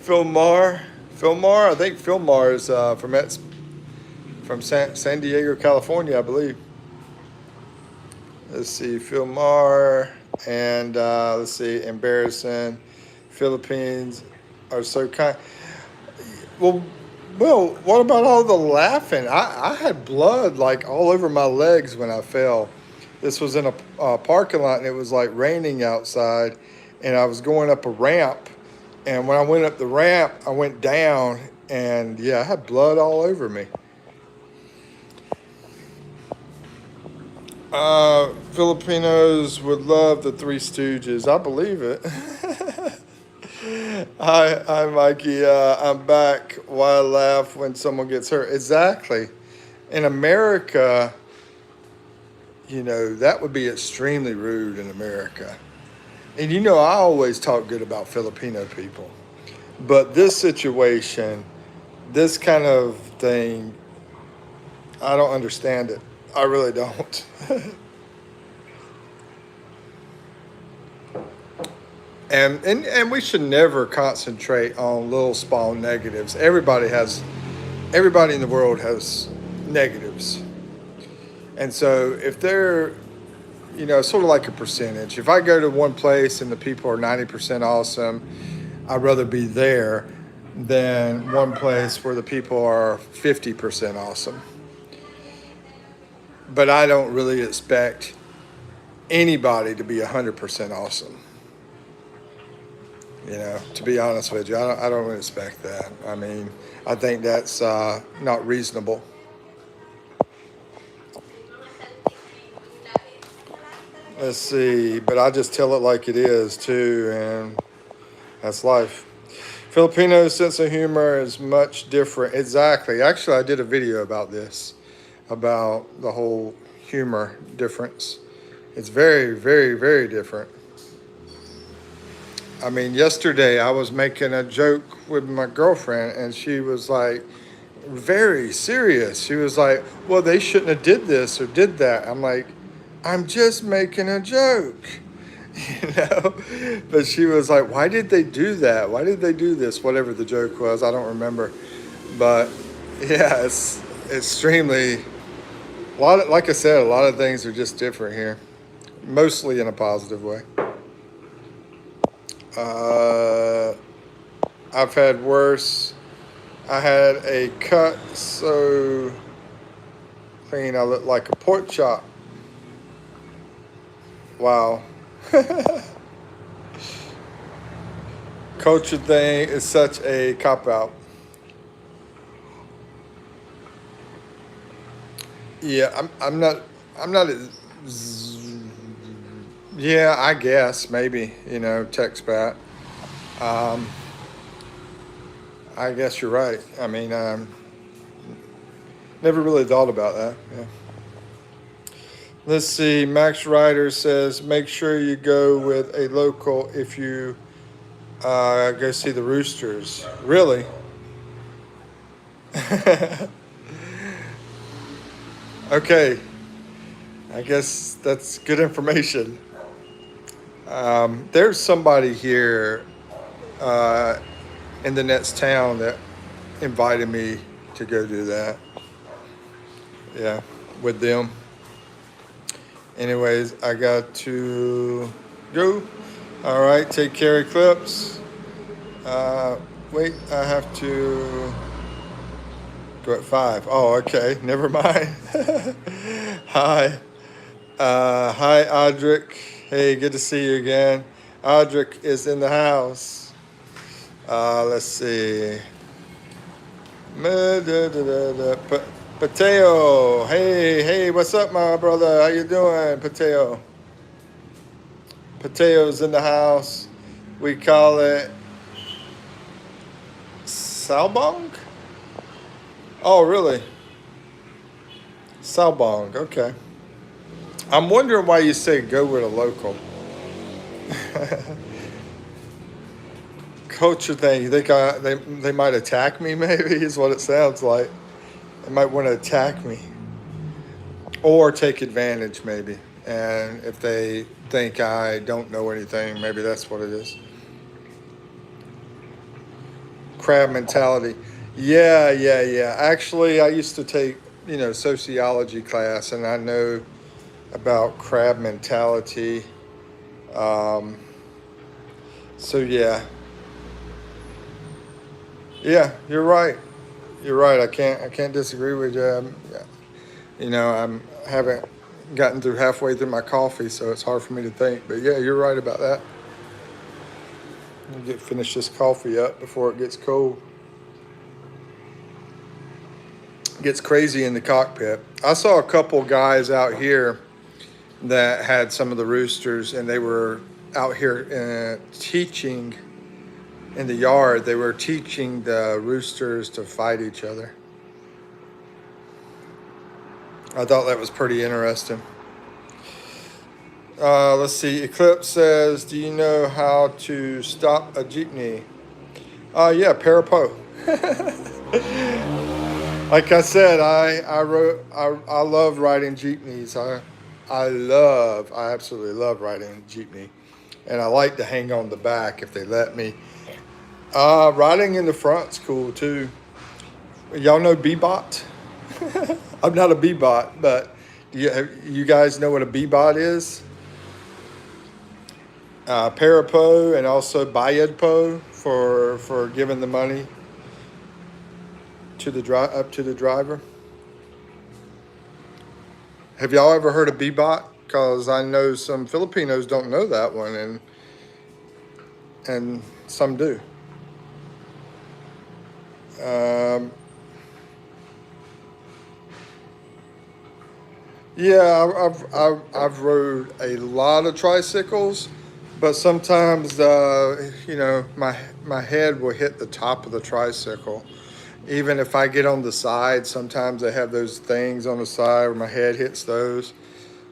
Philmar. I think Philmar is from San Diego, California, I believe. Let's see, Philmar, and let's see, embarrassing. Philippines are so kind. Well, what about all the laughing? I had blood like all over my legs when I fell. This was in a parking lot, and it was like raining outside, and I was going up a ramp. And when I went up the ramp, I went down, and yeah, I had blood all over me. Filipinos would love the Three Stooges. I believe it. Hi, Mikey. I'm back. Why laugh when someone gets hurt? Exactly. In America, that would be extremely rude in America. And I always talk good about Filipino people. But this situation, this kind of thing, I don't understand it. I really don't. And we should never concentrate on little small negatives. Everybody in the world has negatives. And so if they're, sort of like a percentage, if I go to one place and the people are 90% awesome, I'd rather be there than one place where the people are 50% awesome. But I don't really expect anybody to be 100% awesome. To be honest with you, I don't really expect that. I mean, I think that's not reasonable. Let's see, but I just tell it like it is too, and that's life. Filipino sense of humor is much different. Exactly. Actually, I did a video about this, about the whole humor difference. It's very, very, very different. I mean, yesterday I was making a joke with my girlfriend, and she was like, very serious. She was like, well, they shouldn't have did this or did that. I'm like, I'm just making a joke, But she was like, why did they do that? Why did they do this? Whatever the joke was, I don't remember. But yeah, it's extremely, like I said, a lot of things are just different here, mostly in a positive way. I've had worse. I had a cut so clean I looked like a pork chop. Wow. Culture thing is such a cop-out. Yeah, I'm not, yeah, I guess, maybe, Expat. I guess you're right. I mean, never really thought about that. Yeah. Let's see. Max Ryder says, make sure you go with a local if you go see the Roosters. Really? Okay. I guess that's good information. There's somebody here in the next town that invited me to go do that. Yeah, with them. Anyways, I got to go. All right, take care, Eclipse. Wait, I have to go at 5. Oh, okay, never mind. Hi. Hi, Audric. Hey, good to see you again. Audric is in the house. Let's see. Pateo. Hey, what's up, my brother? How you doing, Pateo? Pateo's in the house. We call it Salbong? Oh, really? Salbong, okay. I'm wondering why you say go with a local. Culture thing. You think they might attack me? Maybe is what it sounds like. They might want to attack me or take advantage, maybe. And if they think I don't know anything, maybe that's what it is. Crab mentality. Yeah. Actually, I used to take sociology class, and I know about crab mentality. So yeah, you're right. I can't disagree with you. I haven't gotten through halfway through my coffee, so it's hard for me to think. But yeah, you're right about that. I'll finish this coffee up before it gets cold. It gets crazy in the cockpit. I saw a couple guys out here that had some of the roosters, and they were out here teaching in the yard. They were teaching the roosters to fight each other. I thought that was pretty interesting. Let's see. Eclipse says, "Do you know how to stop a jeepney?" Yeah, Parapo. Like I said, I love riding jeepneys. I absolutely love riding a jeepney, and I like to hang on the back if they let me. Riding in the front's cool too. Y'all know Bebot? I'm not a Bebot, but you guys know what a Bebot is? Parapo and also Bayadpo for giving the money to the up to the driver. Have y'all ever heard of Bebot? Because I know some Filipinos don't know that one, and some do. Yeah, I've rode a lot of tricycles, but sometimes my head will hit the top of the tricycle. Even if I get on the side, sometimes they have those things on the side where my head hits those.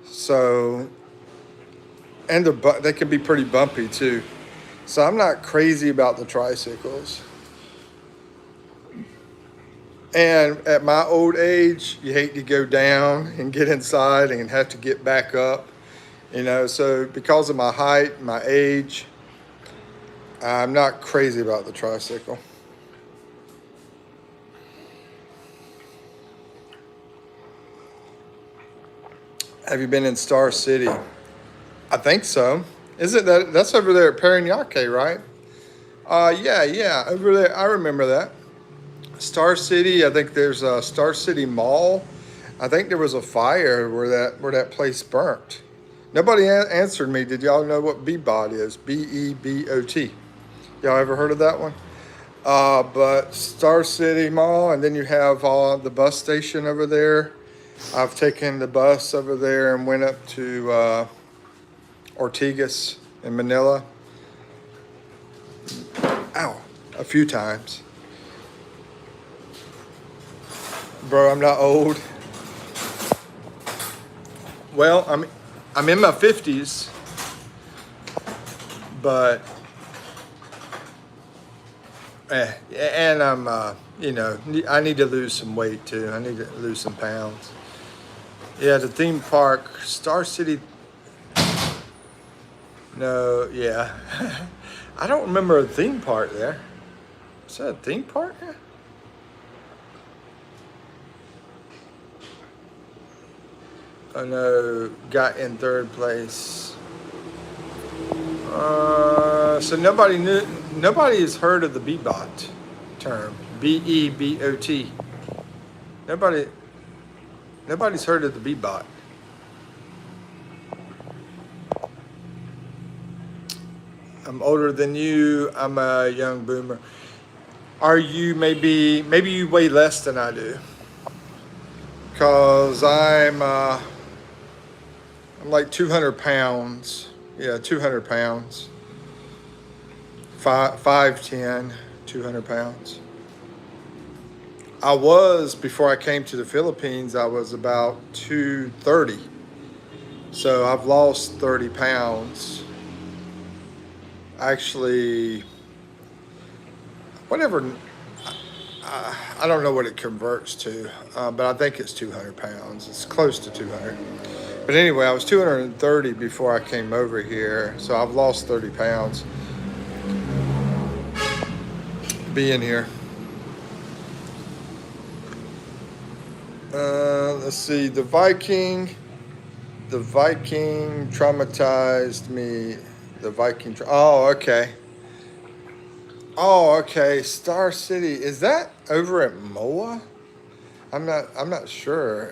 So, and they can be pretty bumpy too. So I'm not crazy about the tricycles. And at my old age, you hate to go down and get inside and have to get back up. So because of my height, my age, I'm not crazy about the tricycle. Have you been in Star City? I think so. Is it that's over there at Parañaque, right? Yeah, over there. I remember that. Star City, I think there's a Star City Mall. I think there was a fire where that place burnt. Nobody answered me. Did y'all know what Bebot is? Bebot. Y'all ever heard of that one? But Star City Mall, and then you have the bus station over there. I've taken the bus over there and went up to Ortigas in Manila. Ow, a few times. Bro, I'm not old. Well, I'm in my 50s, but and I'm I need to lose some weight too. I need to lose some pounds. Yeah, the theme park, Star City. No, yeah. I don't remember a theme park there. Is that a theme park? I know, got in third place. So nobody has heard of the Bebot term. Bebot. Nobody's heard of the Bebot. I'm older than you. I'm a young boomer. Are you maybe you weigh less than I do? Cause I'm like 200 pounds. Yeah, 200 pounds. 5'10", 200 pounds. I was, before I came to the Philippines, I was about 230. So I've lost 30 pounds. Actually, whatever, I don't know what it converts to, but I think it's 200 pounds. It's close to 200. But anyway, I was 230 before I came over here. So I've lost 30 pounds being here. Let's see, the Viking traumatized me. Oh, okay. Star City, is that over at Moa? I'm not sure.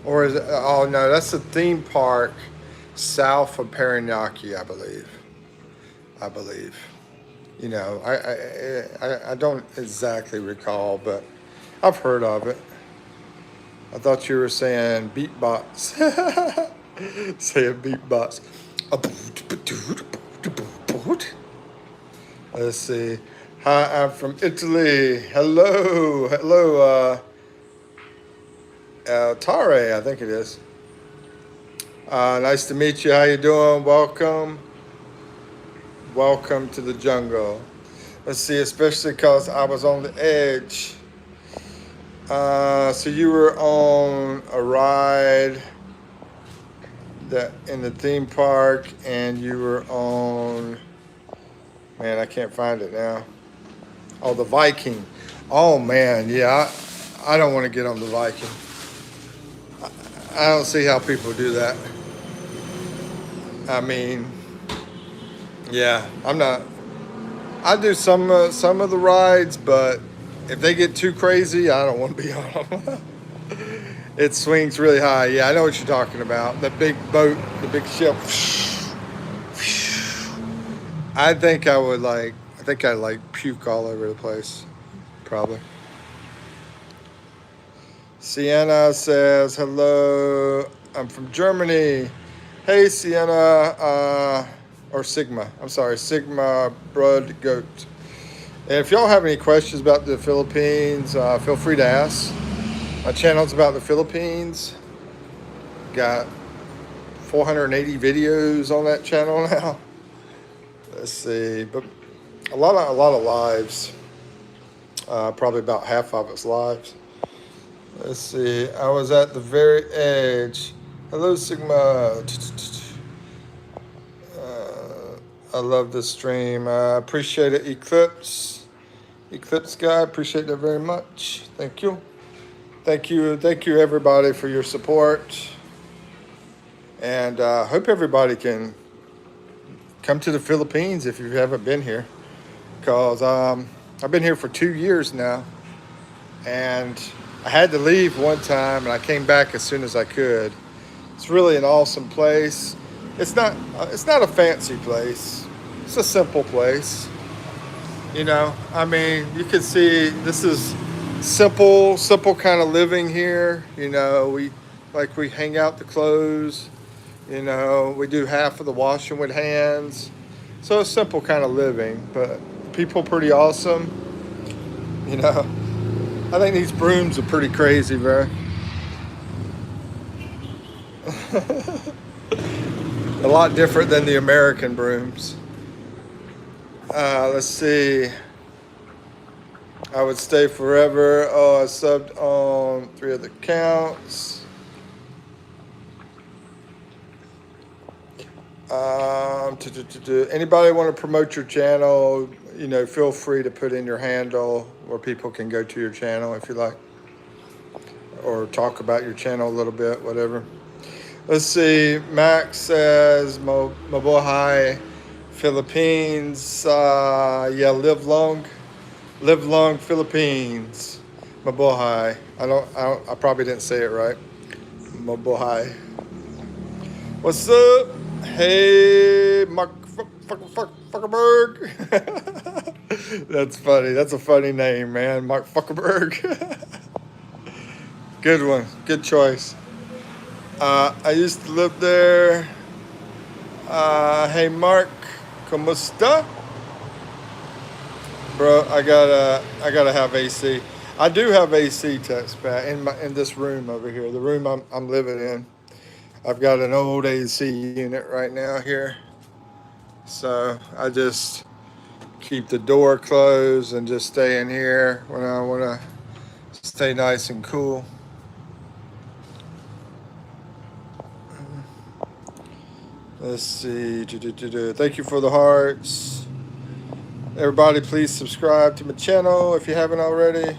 Or is it? Oh no, that's a theme park south of Parañaque, I believe. I believe. You know, I don't exactly recall, but I've heard of it. I thought you were saying beatbox. Saying beatbox. Let's see. Hi, I'm from Italy. Hello, hello, Tare, I think it is. Nice to meet you. How you doing? Welcome, welcome to the jungle. Let's see, especially because I was on the edge. So you were on a ride that in the theme park, and you were on. Man, I can't find it now. Oh, the Viking. Oh man, yeah. I don't want to get on the Viking. I don't see how people do that. I mean, yeah, I'm not. I do some of the rides, but if they get too crazy, I don't want to be on them. It swings really high. Yeah, I know what you're talking about. The big boat, the big ship. I think I would like. I think I'd like puke all over the place. Probably. Sienna says hello. I'm from Germany. Hey, Sienna. Or Sigma. I'm sorry, Sigma Blood Goat. And if y'all have any questions about the Philippines, feel free to ask. My channel's about the Philippines. Got 480 videos on that channel now. Let's see, but a lot of lives. Probably about half of it's lives. Let's see. I was at the very edge. Hello, Sigma. I love this stream. I appreciate it, Eclipse guy. Appreciate that very much. Thank you. Thank you, everybody, for your support. And hope everybody can come to the Philippines if you haven't been here. Because I've been here for 2 years now. And I had to leave one time, and I came back as soon as I could. It's really an awesome place. It's not a fancy place. It's a simple place. You know, I mean, you can see this is simple kind of living here. You know, we hang out the clothes. You know, we do half of the washing with hands. So it's simple kind of living, but people pretty awesome. You know, I think these brooms are pretty crazy, bro. A lot different than the American brooms. Let's see. I would stay forever. Oh, I subbed on 3 other accounts. Anybody want to promote your channel? You know, feel free to put in your handle where people can go to your channel if you like, or talk about your channel a little bit, whatever. Let's see. Max says, Mabuhay, Philippines. Yeah, live long Philippines. Mabuhay. I probably didn't say it right. Mabuhay. What's up? Hey, Mark Fuckerberg. That's funny. That's a funny name, man. Mark Fuckerberg. Good one. Good choice. I used to live there. Hey, Mark, ¿cómo está? Bro, I gotta have AC. I do have AC, text back in this room over here, the room I'm living in. I've got an old AC unit right now here, so I just keep the door closed and just stay in here when I want to stay nice and cool. Let's see. Thank you for the hearts. Everybody, please subscribe to my channel if you haven't already.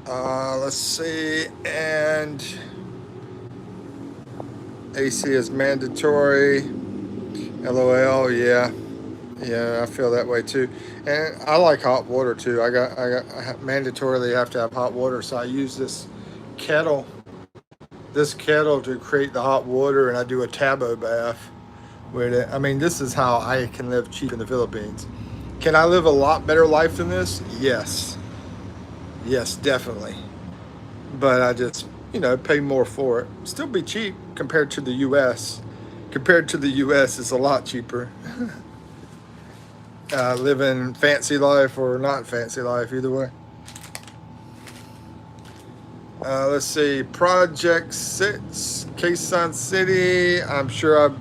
Let's see. And AC is mandatory. LOL. Yeah, I feel that way too. And I like hot water too. I mandatorily have to have hot water, so I use this kettle to create the hot water, and I do a tabo bath with it. I mean, this is how I can live cheap in the Philippines. Can I live a lot better life than this? Yes. Yes, definitely. But I just, pay more for it. Still be cheap compared to the US. Compared to the US, it's a lot cheaper. Living fancy life or not fancy life, either way. Let's see, Project 6, Quezon City. I'm sure I've